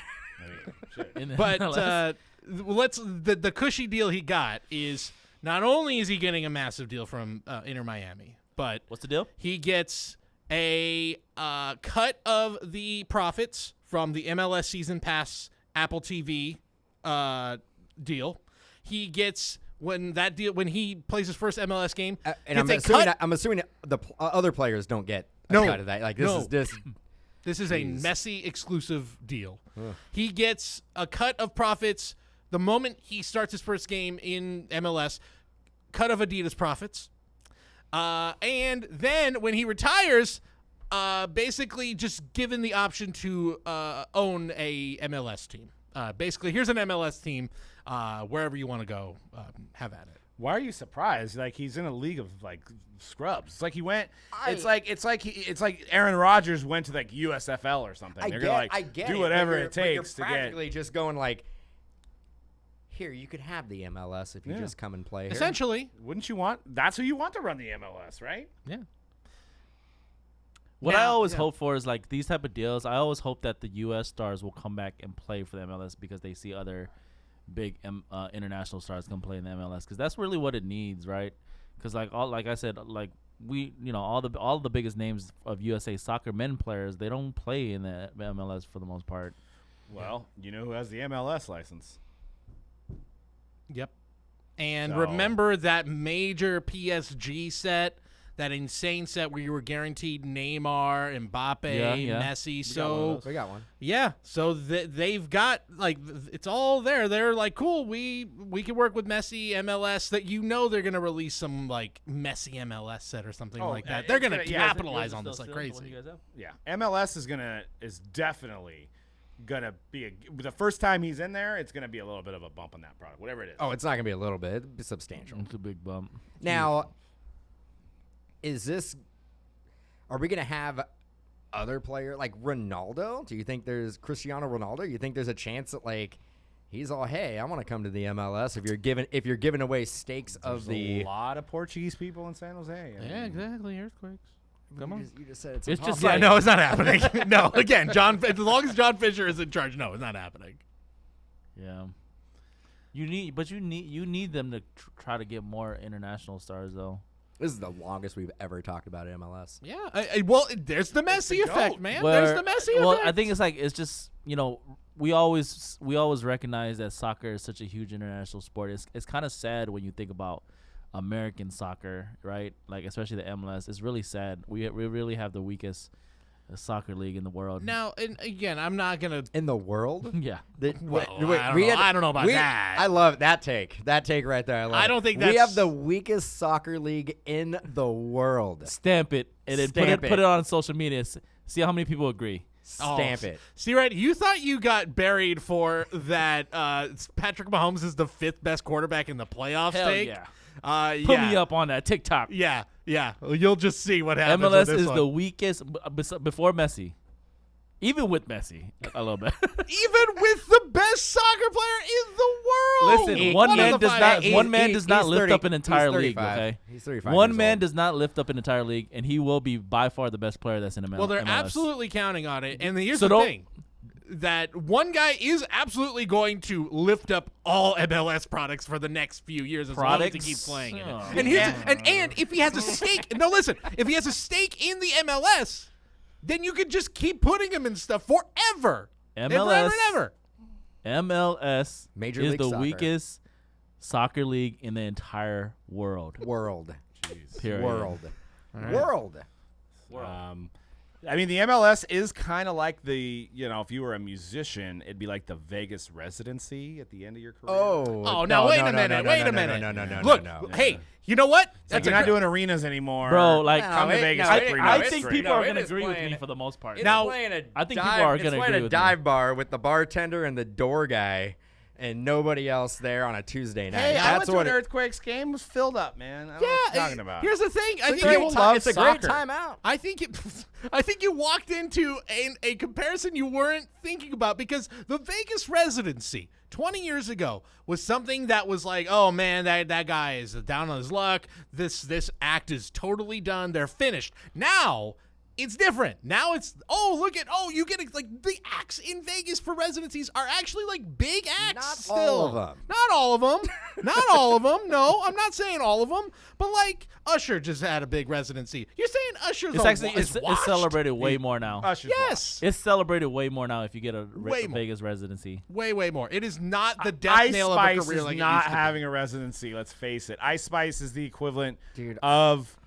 mean, shit. In the But MLS. the cushy deal he got is not only is he getting a massive deal from Inter Miami, but What's the deal? he gets a cut of the profits from the MLS season pass Apple TV deal. He gets when he plays his first MLS game. and gets a cut. I'm assuming the other players don't get a No. cut of that. Like this No. is this. This is a Jeez. Messi exclusive deal. He gets a cut of profits the moment he starts his first game in MLS, cut of Adidas profits. And then when he retires, basically just given the option to own a MLS team. Basically, here's an MLS team. Wherever you want to go, have at it. Why are you surprised? Like he's in a league of like scrubs. It's like he went. It's like Aaron Rodgers went to like USFL or something. They're gonna like get do it, whatever but you're- it but you're takes to get. practically just going like, here you could have the MLS if you just come and play here. Essentially, Wouldn't you want? That's who you want to run the MLS, right? yeah. What I Now- always yeah. hope for is like these type of deals. I always hope that the U.S. stars will come back and play for the MLS because they see other big international stars come play in the MLS because that's really what it needs, right? Because like I said, like all the biggest names of USA soccer men players, they don't play in the MLS for the most part. Well, you know who has the MLS license? Yep. And So- remember that major PSG set, that insane set where you were guaranteed Neymar, Mbappe, Yeah. Messi. got one of So those. We got one. yeah, so they've got like it's all there. They're like, cool. We can work with Messi MLS. That they're gonna release some like Messi MLS set or something like that. They're gonna capitalize on this like crazy. Yeah, MLS is definitely gonna be the first time he's in there. It's gonna be a little bit of a bump on that product, whatever it is. Oh, it's not gonna be a little bit. It'll be substantial. It's a big bump. Now, are we going to have other player like Ronaldo? Do you think there's Cristiano Ronaldo? You think there's a chance that like he's all, hey, I want to come to the MLS if you're giving away stakes of There's a lot of Portuguese people in San Jose. I mean, Yeah, exactly. Earthquakes. Come on. You just said It's it's just impossible. Yeah, like- no, it's not happening. No, again, as long as John Fisher is in charge, no, it's not happening. Yeah. You need them to try to get more international stars though. This is the longest we've ever talked about MLS. Yeah. Well, there's the Messi the effect, GOAT. man. Where- There's the Messi effect. Well, I think it's like it's just we always recognize that soccer is such a huge international sport. It's kind of sad when you think about American soccer, right? Like especially the MLS. It's really sad. We really have the weakest soccer league in the world. Now, and again, I'm not gonna. In the world? Yeah. Well, I don't know about that. I love that take. That take right there. I love I it. don't think we that's- have the weakest soccer league in the world. Stamp it and then Stamp put it on social media. See how many people agree. Stamp it. See, right? You thought you got buried for that. Patrick Mahomes is the 5th best quarterback in the playoffs. Hell take. yeah. Put Put me up on that TikTok. Yeah. Well, you'll just see what happens. MLS with this is one. the weakest before Messi. Even with Messi, a little bit. even with the best soccer player in the world. Listen, One one of man the does five. not. He- One man he- does not he's lift 30 up an entire he's league. 35. Okay, He's 35 One years man old. does not lift up an entire league, and he will be by far the best player that's in MLS. Well, they're absolutely counting on it. And here's So the don't- thing. That one guy is absolutely going to lift up all MLS products for the next few years as long as he Products? keeps playing in it. Oh. And and if he has a stake, no, listen, if he has a stake in the MLS, then you could just keep putting him in stuff forever. And forever MLS. and ever. MLS Major is League the Soccer. weakest soccer league in the entire world. World. Period. World. I mean, the MLS is kind of like if you were a musician, it'd be like the Vegas residency at the end of your career. Oh, now wait a minute. Wait a minute. No. Look, hey, you know what? It's like you're not doing arenas anymore. Bro, like come to Vegas I, for 3 I months think straight. people are it gonna is agree with playing- me for the most part. It's Now, playing a I think dive, people are it's gonna playing agree a with dive me. bar with the bartender and the door guy, and nobody else there on a Tuesday night. Hey, I went That's to what an it, Earthquakes game. It was filled up, man. I don't know what you're talking about. Here's the thing. I think people love it's a great soccer. timeout. I think you walked into a comparison you weren't thinking about, because the Vegas residency 20 years ago was something that was like, oh man, that guy is down on his luck. This act is totally done. They're finished. Now it's different. Now it's, you get it, like the acts in Vegas for residencies are actually like big acts. Not still. all of them. Not all of them. Not all of them. No, I'm not saying all of them. But like Usher just had a big residency. You're saying Usher's It's celebrated way more now. Usher's Yes. It's celebrated way more now if you get a Way more. Vegas residency. Way more. It is not the death Ice nail Spice of a career is like not it used to be. having a residency. Let's face it. Ice Spice is the equivalent Dude. of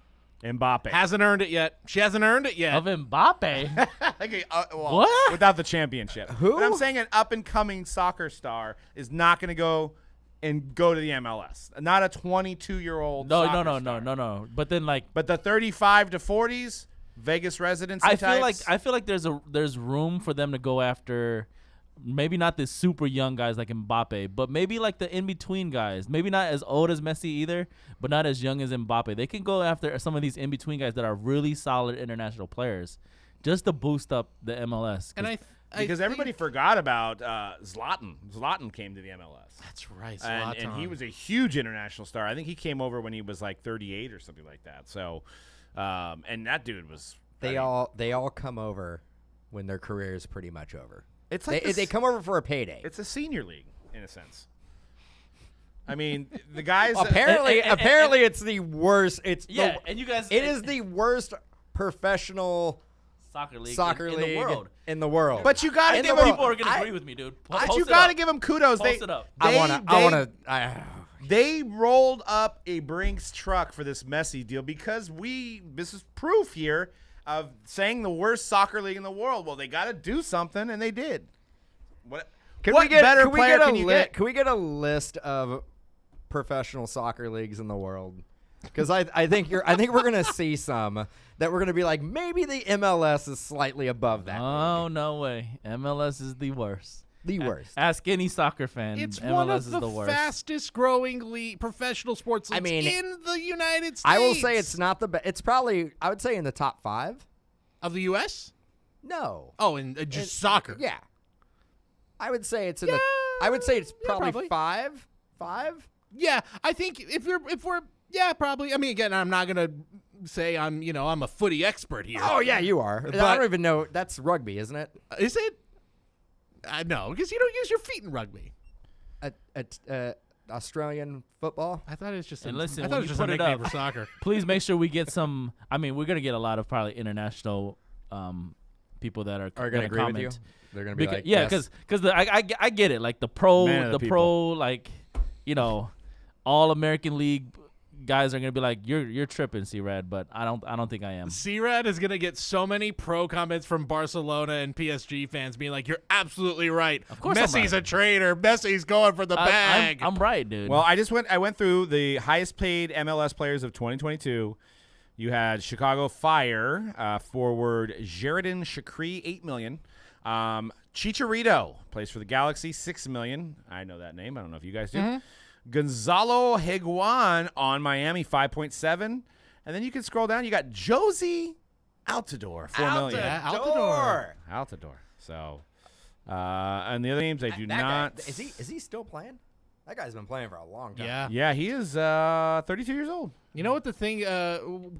Mbappe. Hasn't earned it yet. She hasn't earned it yet. Of Mbappe. Okay, What? Without the championship. Who? But I'm saying an up-and-coming soccer star is not going to go to the MLS. Not a 22-year-old No. But then But the 35 to 40s, Vegas residency I types. feel like there's room for them to go after maybe not the super young guys like Mbappe, but maybe like the in-between guys. Maybe not as old as Messi either, but not as young as Mbappe. They can go after some of these in-between guys that are really solid international players just to boost up the MLS. And because everybody forgot about Zlatan. Zlatan came to the MLS. That's right. And he was a huge international star. I think he came over when he was like 38 or something like that. So, and that dude was. They all come over when their career is pretty much over. It's like They come over for a payday. It's a senior league in a sense. I mean, the guys. Apparently, it's the worst. It's Yeah, and you guys. It is the worst professional soccer league league in the world. In the world. But you got to In give the them. world. People are gonna I- agree with me, dude. But you got to give them kudos. Post it up. They rolled up a Brinks truck for this Messi deal because this is proof here of saying the worst soccer league in the world. Well, they got to do something, and they did. What better player can you get? Can we get a list of professional soccer leagues in the world? Because I think we're gonna see some that we're gonna be like, maybe the MLS is slightly above that. Oh, no way. MLS is the worst. The worst. Ask any soccer fan. It's MLS one is of the the worst. fastest growing professional sports leagues in the United States. I will say it's not the best. It's probably, I would say, in the top 5. Of the U.S.? No. Oh, and just soccer. Yeah. I would say it's in the. I would say it's probably probably. 5. 5. Yeah, I think if we're probably. I mean, again, I'm not gonna say I'm a footy expert here. Oh yeah, you are. But- I don't even know. That's rugby, isn't it? Is it? No, because you don't use your feet in rugby. Australian football. I thought it was just. And listen, I thought when it was you just a put it nickname up- for soccer. Please make sure we get some. I mean, we're gonna get a lot of probably international people that are Are gonna going to agree with comment. you? They're going to be like, yeah, yes. because I get it. Like the pro, Man of the people. like all American League guys are gonna be like, you're tripping, C-Rad, but I don't think I am. C-Rad is gonna get so many pro comments from Barcelona and PSG fans being like, "You're absolutely right. Of course I'm Messi's right. a traitor. Messi's going for the bag." I'm right, dude. Well, I went through the highest paid MLS players of 2022. You had Chicago Fire forward Sheridan Shakri, $8 million. Chicharito plays for the Galaxy, $6 million. I know that name. I don't know if you guys do. Gonzalo Higuain on Miami, 5.7. And then you can scroll down. You got Josie Altidore, $4 million. Yeah, Altidore. Altidore. So, and the other names I do That not. guy, is he still playing? That guy's been playing for a long time. Yeah. Yeah, he is 32 years old. You know what the thing? Oh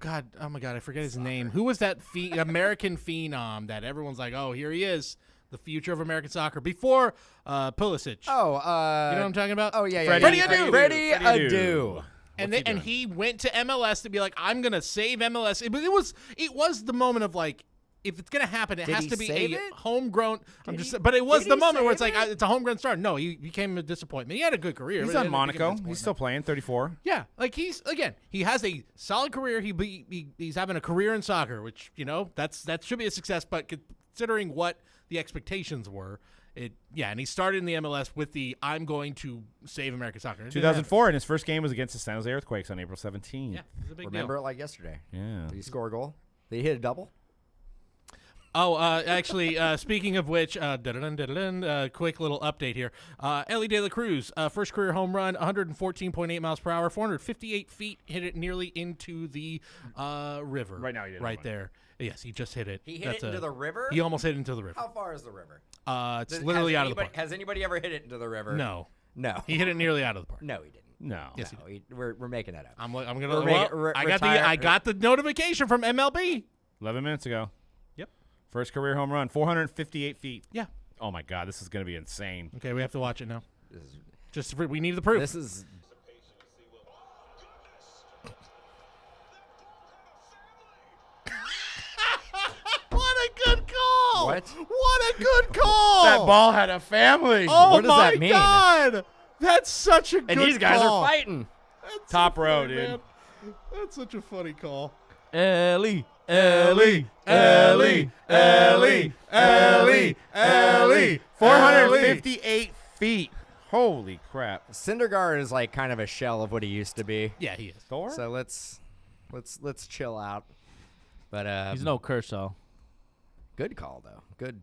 my God, I forget his name. Who was that American phenom that everyone's like, "Oh, here he is, the future of American soccer." Before Pulisic. Oh, you know what I'm talking about? Oh yeah, Freddie yeah. Adu. Freddie Freddie Adu. And he went to MLS to be like, "I'm gonna save MLS." But it was the moment of like, if it's gonna happen, it Did has he to be save a it? homegrown. Did But it was he the moment where it's save like, it? it's a homegrown star. No, he became a disappointment. He had a good career. He's but on it ended up becoming a Monaco. He's still disappointment. playing, 34. Yeah, like he has a solid career. He's having a career in soccer, which that should be a success. But considering what the expectations were, and he started in the MLS with the "I'm going to save American soccer." 2004, and his first game was against the San Jose Earthquakes on April 17. Yeah, it was a big Remember deal. it like yesterday. Yeah. Did he score a goal? Did he hit a double? Oh, actually, speaking of which, quick little update here. Elly De La Cruz, first career home run, 114.8 miles per hour, 458 feet, hit it nearly into the river. Right now he did. Right there. Yes, he just hit it. He hit it into the river? He almost hit it into the river. How far is the river? It's literally out of the park. Has anybody ever hit it into the river? No. No. He hit it nearly out of the park. No, he didn't. No. Yes, No, we're making that up. I'm gonna. We're making- Well, retire- I got the notification from MLB. 11 minutes ago. Yep. First career home run, 458 feet. Yeah. Oh my God, this is gonna be insane. Okay, we have to watch it now. This is, Just we need the proof. this is What a good call! What? What a good call! That ball had a family. Oh What does my that mean? God! That's such a good and these guys call. are fighting. That's Top so row, funny, dude. man. That's such a funny call. Elly. Elly, Elly, Elly, Elly, Elly, 458 feet. Holy crap. Syndergaard is like kind of a shell of what he used to be. Yeah, he is. Thor? So let's chill out. But He's no Kershaw. good call though. Good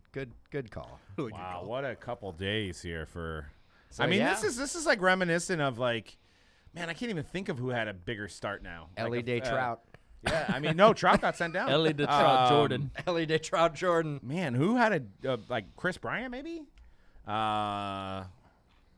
call. Really good Wow, call. what a couple days here for. So, I mean, yeah. this is like reminiscent of like, man, I can't even think of who had a bigger start now. Elly Like De Trout. Yeah, I mean, no, Trout got sent down. Elly De Trout Jordan. Elly De Trout Jordan. Man, who had a like Chris Bryant maybe? I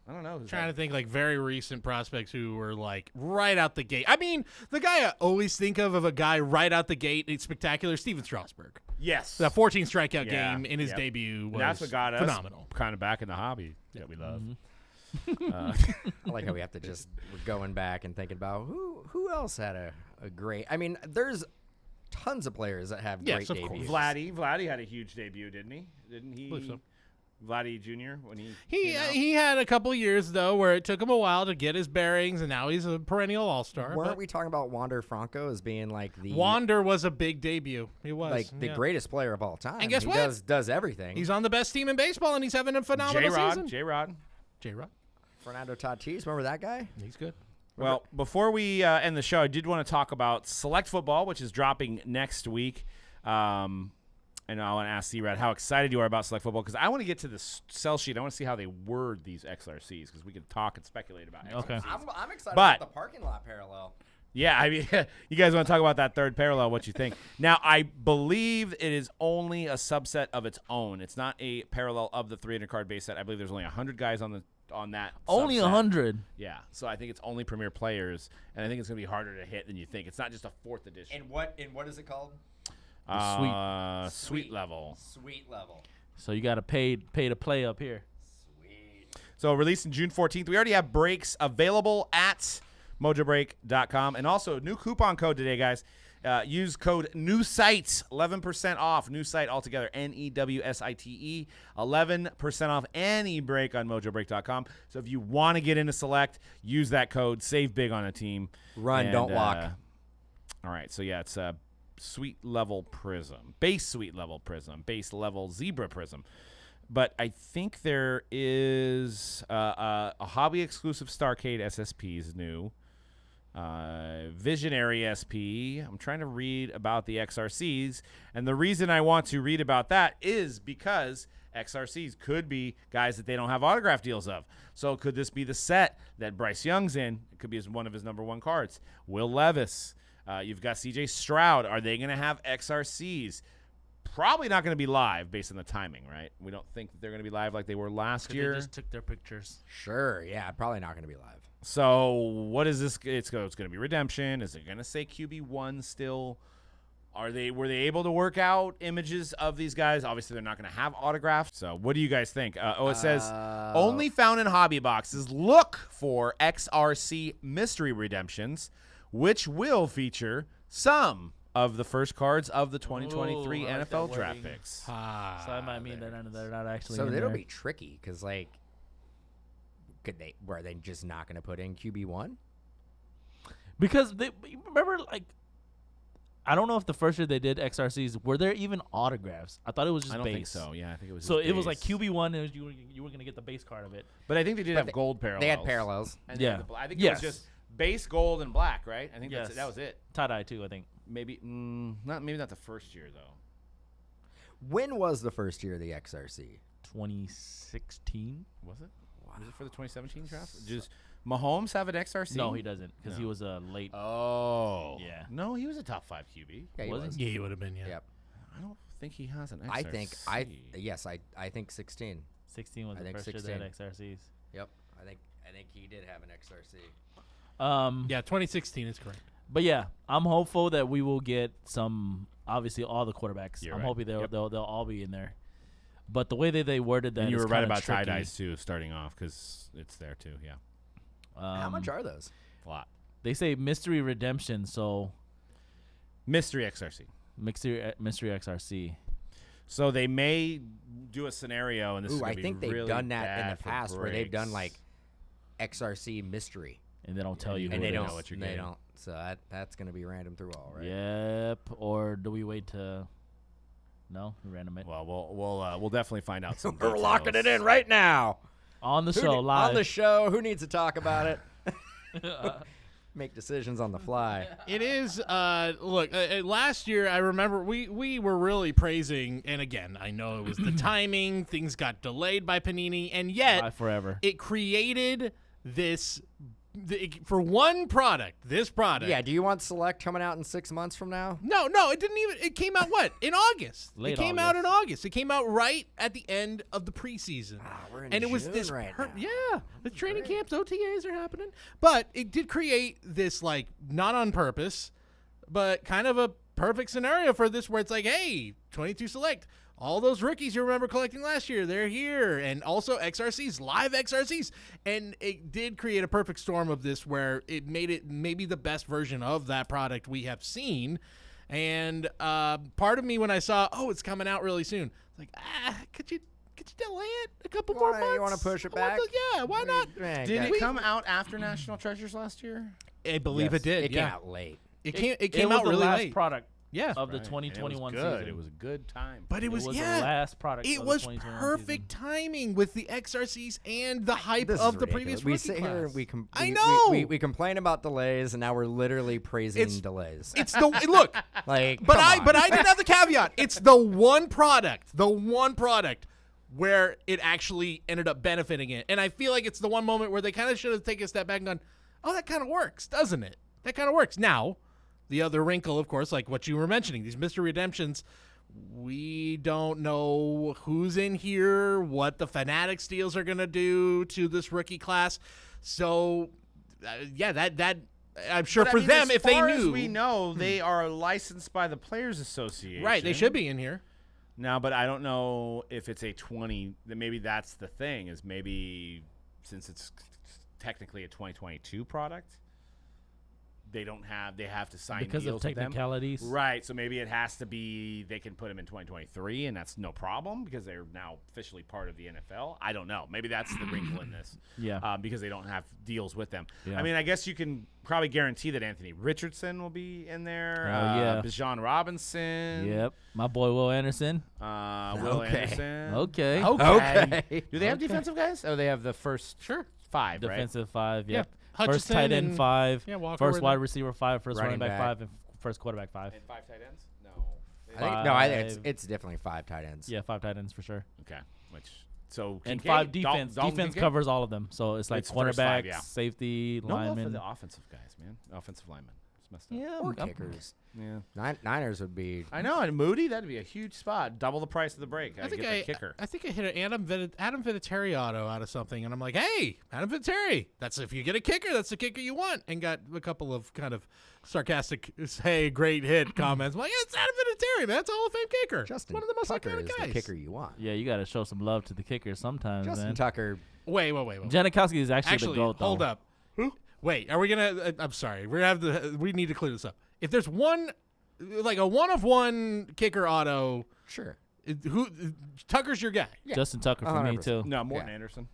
don't know. Who's Trying to that? think like very recent prospects who were like right out the gate. I mean, the guy I always think of a guy right out the gate. It's spectacular. Steven Strasburg. Yes. That 14 strikeout Yeah, game in his yep. debut was And that's what got us phenomenal. kind of back in the hobby that we love. I like how we have to just we're going back and thinking about who else had a great. I mean, there's tons of players that have Yes, great of course. debuts. Vladdy had a huge debut, didn't he? Didn't he? Believe so. Vladdy Jr. when he He came out? he had a couple of years though where it took him a while to get his bearings, and now he's a perennial all-star. Weren't but we talking about Wander Franco as being like the Wander was a big debut. He was like the yeah. greatest player of all time? And guess he what? does everything. He's on the best team in baseball, and he's having a phenomenal season. J-Rod. J-Rod, Fernando Tatis. Remember that guy? he's good. Well, before we end the show, I did want to talk about Select Football, which is dropping next week. And I want to ask C-Rad how excited you are about Select Football, because I want to get to the sell sheet. I want to see how they word these XRCs, because we can talk and speculate about XRCs. Okay. I'm excited But- about the parking lot parallel. Yeah, I mean, you guys want to talk about that third parallel, what you think. Now, I believe it is only a subset of its own. It's not a parallel of the 300-card base set. I believe there's only 100 guys on that Only subset. 100. Yeah, so I think it's only Premier players, and I think it's going to be harder to hit than you think. It's not just a 4th edition. And what is it called? Sweet level. Sweet level. So you got to pay to play up here. Sweet. So released in June 14th. We already have breaks available at Mojobreak.com. And also, new coupon code today, guys. Use code NEWSITE, 11% off. New site altogether, NEWSITE, 11% off any break on Mojobreak.com. So if you want to get into Select, use that code. Save big on a team. Run, And, don't walk. All right, so yeah, it's a Sweet Level Prism, base Sweet Level Prism, base level Zebra Prism. But I think there is a hobby exclusive Starcade SSP is new. Visionary SP. I'm trying to read about the XRCs, and the reason I want to read about that is because XRCs could be guys that they don't have autograph deals of. So could this be the set that Bryce Young's in? It could be one of his number 1 cards. Will Levis. You've got CJ Stroud. Are they going to have XRCs? Probably not going to be live based on the timing, right? We don't think that they're going to be live like they were last year. They just took their pictures. Sure. Yeah. Probably not going to be live. So what is this? It's going to be redemption. Is it going to say QB1 still? Were they able to work out images of these guys? Obviously, they're not going to have autographs. So what do you guys think? It says only found in hobby boxes. Look for XRC mystery redemptions, which will feature some of the first cards of the 2023 Ooh, I like NFL that draft wording. picks. So that might mean they're not actually So in it'll there. be tricky because like, were they just not going to put in QB1? Because they remember, like, I don't know if the first year they did XRCs, were there even autographs? I thought it was just I don't base. think so. Yeah, I think it was. So just it was like base. QB1, you were going to get the base card of it. But I think they did have gold parallels. They had parallels. And they had Yeah. I think it Yes. was just base gold and black, right? I think Yes. that was it. Tie-dye, too, I think. Maybe not the first year though. When was the first year of the XRC? 2016. Was it? Was it for the 2017 draft? Does Mahomes have an XRC? No, he doesn't because he was a late. Oh. Yeah. No, he was a top 5 QB. Yeah, Was Yeah, he would have been. Yeah. Yep. I don't think he has an XRC. I think 16. 16 was I the think first year 16. they had XRCs. Yep. I think he did have an XRC. Yeah, 2016 is correct. But yeah, I'm hopeful that we will get some. Obviously, all the quarterbacks. You're I'm right. hoping they'll, Yep. they'll all be in there. But the way that they worded that, And you is were right kinda about tricky. tie-dyes, too, starting off, because it's there, too. Yeah. How much are those? A lot. They say mystery redemption, so Mystery XRC. mystery XRC. So they may do a scenario, and this is Ooh, gonna I be think they've really done that in bad the for past where they've done breaks. like XRC mystery. And they don't tell you. you who And it they know is. don't. what you're They getting. don't. So that's going to be random through all, right? Yep. Or do we wait to? No, random it Well, we'll definitely find out some We're locking it details. in right now. on the Who show ne- live. On the show, who needs to talk about it? Make decisions on the fly. It is. Look, last year I remember we were really praising, and again I know it was the timing. Things got delayed by Panini, and yet Bye forever. it created this for one product. This product. Yeah, do you want Select coming out in 6 months from now? No, it didn't even. It came out what in August. Late it came out in August. It came out right at the end of the preseason. We're in And it was June this right now. yeah, the training camps, OTAs are happening. But it did create this, like, not on purpose, but kind of a perfect scenario for this where it's like, hey, 22 Select. All those rookies you remember collecting last year, they're here. And also XRCs, live XRCs. And it did create a perfect storm of this where it made it maybe the best version of that product we have seen. And part of me, when I saw, it's coming out really soon, it's like, could you delay it a couple more months? You want to push it I want back? yeah, why not? Did it come out after National Treasures last year? I believe Yes. it did. It came yeah. out late. It came was out the really last late. product Yeah. of the Right. 2021 And it was good. season. It was a good time. But it was, the yeah. last product. It of was the 2021 perfect season. timing with the XRCs and the hype This of is the ridiculous. previous We rookie sit here class. and I know. we complain about delays, and now we're literally praising It's- delays. It's the look, Like, but come on. I did have the caveat. It's the one product where it actually ended up benefiting it, and I feel like it's the one moment where they kind of should have taken a step back and gone, "Oh, that kind of works, doesn't it? That kind of works." Now, the other wrinkle, of course, like what you were mentioning, these mystery redemptions. We don't know who's in here, what the Fanatics deals are going to do to this rookie class. So, that I'm sure But, for I mean, them, as if they far as knew, we know, they are licensed by the Players Association. right, they should be in here. Now, but I don't know if it's a 20. Maybe that's the thing. Is maybe since it's technically a 2022 product, they have to sign because of deals with them. technicalities. Right, so maybe it has to be they can put them in 2023, and that's no problem because they're now officially part of the NFL. I don't know. Maybe that's the wrinkle in this. Yeah. Because they don't have deals with them. Yeah. I mean, I guess you can probably guarantee that Anthony Richardson will be in there. Oh, yeah. Bijan Robinson. Yep. My boy Will Anderson. Will Okay. Anderson. Okay. Okay. Do they have defensive guys? Oh, they have the first 5, Defensive 5. Yep. Yeah. First tight Hutchinson end and- 5. Yeah, Walker First were wide there. receiver 5. First running Running back back. 5. And first quarterback 5. And 5 tight ends? No. I think Five. it's definitely 5 tight ends. Yeah, 5 tight ends for sure. Okay. So And Kincaid, 5 defense. Dalton Defense Kincaid? covers all of them. So it's like It's first 5, cornerback, yeah. safety, No love for lineman. the offensive guys, man. Offensive linemen. It's messed up. Yeah, Or I'm- kickers. Yeah. Niners would be. I know, and Moody, that'd be a huge spot. Double the price of the break. I think get the kicker. I think I hit an Adam Vinatieri auto out of something, and I'm like, hey, Adam Vinatieri. That's if you get a kicker, that's the kicker you want. And got a couple of kind of sarcastic, hey, great hit comments. I'm like, it's Adam Vinatieri, man. That's a Hall of Fame kicker. Justin One of the most Tucker iconic is guys. the kicker you want. Yeah, you got to show some love to the kicker sometimes, Justin man. Tucker. Wait. Janikowski is actually the GOAT, though. Hold up. Who? Wait, are we gonna? I'm sorry. We need to clear this up. If there's one, like a one-of-one kicker auto, Sure. who Tucker's your guy? Yeah. Justin Tucker for me, 100%. too. No, Morton Yeah. Anderson.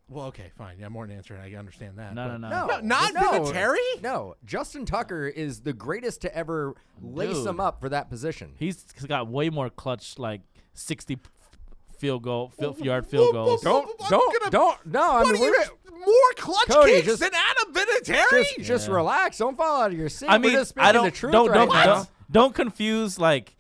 Well, okay, fine. Yeah, more than answer. I understand that. No. but- No, not Vinatieri? No, Justin Tucker is the greatest to ever lace Dude. him up for that position. He's got way more clutch, like 60 yard field goals. Don't. No, I mean, More clutch Cody, kicks just- than Adam Vinatieri? just Yeah. relax. Don't fall out of your seat. I mean, We're just I speaking don't the truth don't right now. don't confuse like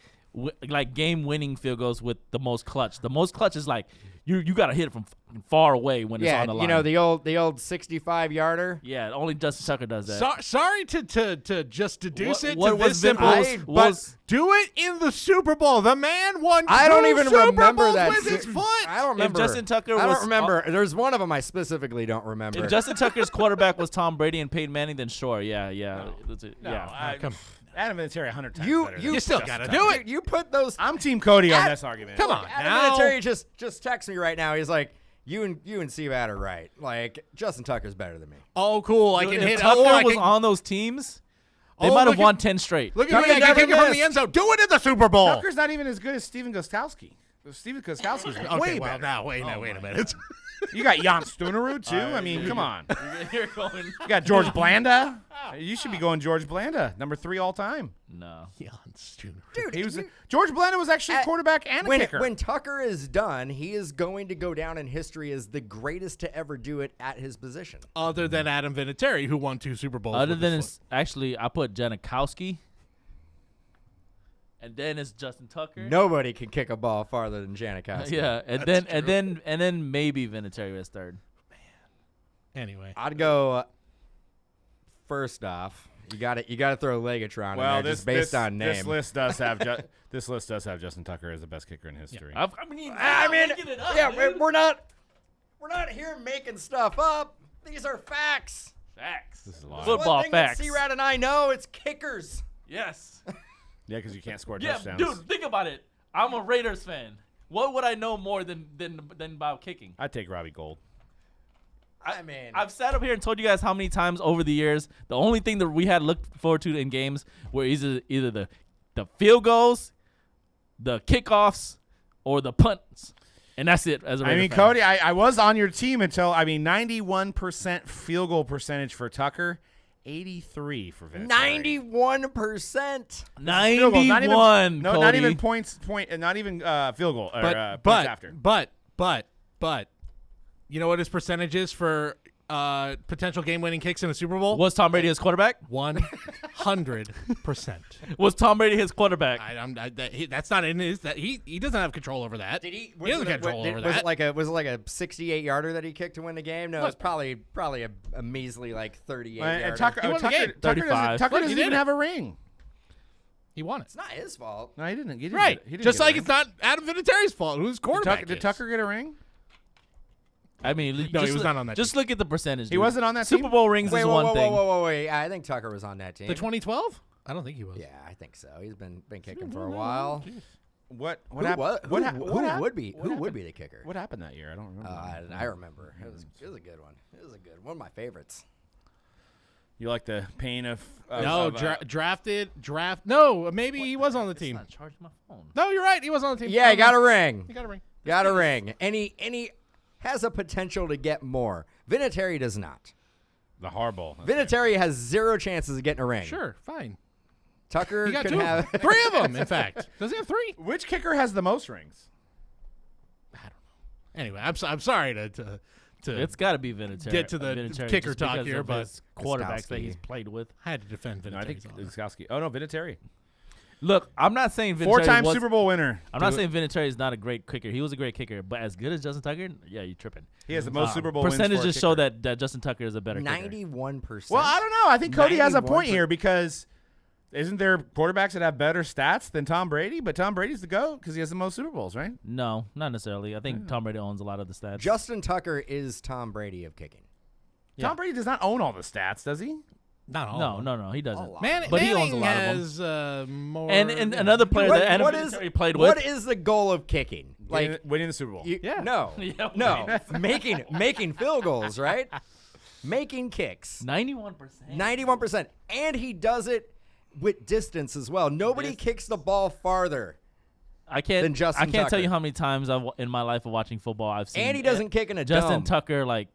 like game-winning field goals with the most clutch. The most clutch is like you got to hit it from far away when it's on the line. the old 65-yarder. Yeah, only Justin Tucker does that. Sorry to just deduce it What to was this Vimples? simple, but do it in the Super Bowl. The man won. I don't 2 even Super remember Bowls that. with his foot. I don't remember. If Justin Tucker I was, don't remember. There's one of them I specifically don't remember. If Justin Tucker's quarterback was Tom Brady and Peyton Manning, then sure, yeah. Come Adam Vinatieri 100 times You- better. you than You still Justin gotta Tucker. do it. You put those. I'm Team Cody on this argument. Come on. Adam now. Vinatieri just text me right now. He's like, you and C-Bat are right. Like, Justin Tucker's better than me. Oh, cool. I can If hit. Tucker Oh, I was can, on those teams, they Oh, might have look at- won 10 straight. Look at Tucker me. I can never kick it from the missed. end zone. Do it in the Super Bowl. Tucker's not even as good as Steven Gostkowski. Steven Gostkowski's Okay, way well, better. now, wait a minute. You got Jan Stunerud, too. I mean, come on. You're going. You got George Blanda. You should be going George Blanda, number 3 all time. No. Dude, He was George Blanda was actually a quarterback and a kicker. When Tucker is done, he is going to go down in history as the greatest to ever do it at his position. Other than Adam Vinatieri, who won 2 Super Bowls. Other with than his it's, actually, I put Janikowski, and then it's Justin Tucker. Nobody can kick a ball farther than Janikowski. Yeah, and then maybe Vinatieri was third. foot. Anyway. I'd go. First off, you got to throw Legatron in there just based on name. This list does have Justin Tucker as the best kicker in history. I mean, making it up, yeah, dude. we're not here making stuff up. These are facts. Facts. This is a lot. Football One thing facts. that C-Rat and I know, it's kickers. Yes. Yeah, because you can't score Yeah, touchdowns. dude, think about it. I'm a Raiders fan. What would I know more than about kicking? I'd take Robbie Gold. I mean, I've sat up here and told you guys how many times over the years the only thing that we had looked forward to in games were either the field goals, the kickoffs, or the punts, and that's it. As a Raider fan. Cody, I was on your team until 91% field goal percentage for Tucker, 83 for Vinatieri. 91%. 91. No, Cody. not even not even field goal or points after. But, you know what his percentage is for potential game-winning kicks in a Super Bowl? Was Tom Brady his quarterback? 100%. Was Tom Brady his quarterback? That's not in his. That he doesn't have control over that. Did he? He doesn't control over Was that. it like a 68-yarder that he kicked to win the game? No, it's probably a measly like 38-yarder. And Tucker, He won the game. Tucker 35. doesn't He even did it. have a ring. He won it. It's not his fault. No, he didn't. He didn't Right. get it. He didn't Just get a like ring. it's not Adam Vinatieri's fault, who's quarterback Did is. Tucker get a ring? I mean, No, he just was not on that Just look at the percentage. He dude. wasn't on that Super team? Bowl rings Wait, is whoa, one whoa, thing. whoa, wait! I think Tucker was on that team. The 2012? I don't think he was. Yeah, I think so. He's been kicking for a while. What Who happened? would be the kicker? What happened that year? I don't remember. I remember. It was a good one. It was a good one of my favorites. You like the pain of No, drafted. No, maybe he was on the team. Not charging my phone. No, you're right. He was on the team. Yeah, he got a ring. He got a ring. Got a ring. And he has a potential to get more. Vinatieri does not. the Harbaugh. Vinatieri has 0 chances of getting a ring. Sure, fine. Tucker He got could 2. have 3 of them, in fact. Does he have 3? Which kicker has the most rings? Anyway, I'm sorry to It's got to be Vinatieri. Get to the Vinatieri kicker just talk because here, of but his quarterbacks that Gostkowski. he's played with. I had to defend Vinatieri. No, I think Gostkowski. Oh no, Vinatieri. Look, I'm not saying Vinatieri 4-time was, Super Bowl winner. I'm not saying Vinatieri is not a great kicker. He was a great kicker, but as good as Justin Tucker, yeah, you're tripping. He has the most Super Bowl wins for a percentages show kicker. that Justin Tucker is a better kicker. 91%. Well, I don't know. I think Cody has a point 91%. here because isn't there quarterbacks that have better stats than Tom Brady? But Tom Brady's the GOAT because he has the most Super Bowls, right? No, not necessarily. I think Tom Brady owns a lot of the stats. Justin Tucker is Tom Brady of kicking. Yeah. Tom Brady does not own all the stats, does he? Not all. No, he doesn't. Man, But he Manning owns a lot of them. has more. And another player What- that Adam what is- Vinatieri played with. What is the goal of kicking? Like winning the Super Bowl. Yeah. No, Yeah, no, making field goals, right? Making kicks. 91%. 91%, and he does it with distance as well. Nobody kicks the ball farther. I can't. than Justin I can't tell Tucker. you how many times in my life of watching football I've seen. And he doesn't kick in a Justin dome. Tucker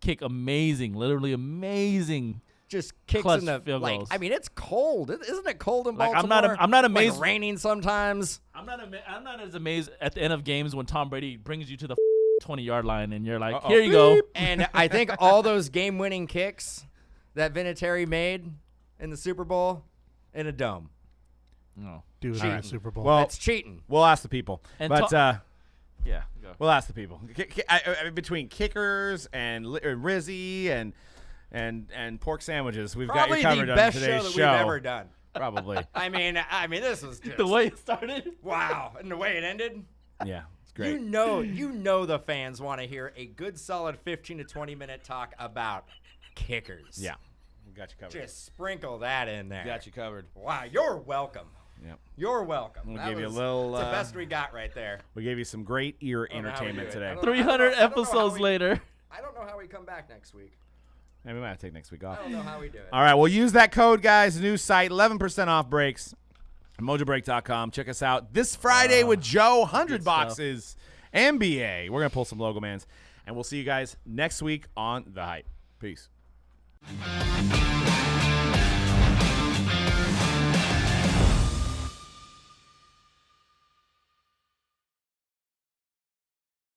kick amazing, literally amazing. Just kicks clutch in the field goals. I mean, it's cold. Isn't it cold in Like, Baltimore? I'm not amazed. Like raining sometimes. I'm not as amazed at the end of games when Tom Brady brings you to the 20-yard line and you're like, Uh-oh. here you go. And I think all those game-winning kicks that Vinatieri made in the Super Bowl in a dome. No. do it in Cheating. the Super Bowl. Well, That's cheating. we'll ask the people. And But Yeah. Go. we'll ask the people. Between kickers and Rizzy and pork sandwiches, we've Probably got you covered the on best today's show that we've ever done. Probably. I mean, this was just The way it started. wow, and the way it ended. Yeah, it's great. You know the fans want to hear a good solid 15 to 20 minute talk about kickers. Yeah, we got you covered. Just sprinkle that in there. Got you covered. Wow, you're welcome. Yep. You're welcome. We'll That give you a was- little, That's the best we got right there. We gave you some great ear I don't know how we entertainment do it. today. I don't- 300 I don't know how episodes we- later. I don't know how we come back next week. Hey, we might have to take next week off. I don't know how we do it. All right, well, use that code, guys. New site, 11% off breaks. Mojobreak.com. Check us out this Friday with Joe. 100 good stuff. boxes. NBA. We're going to pull some logo mans. And we'll see you guys next week on The Hype. Peace.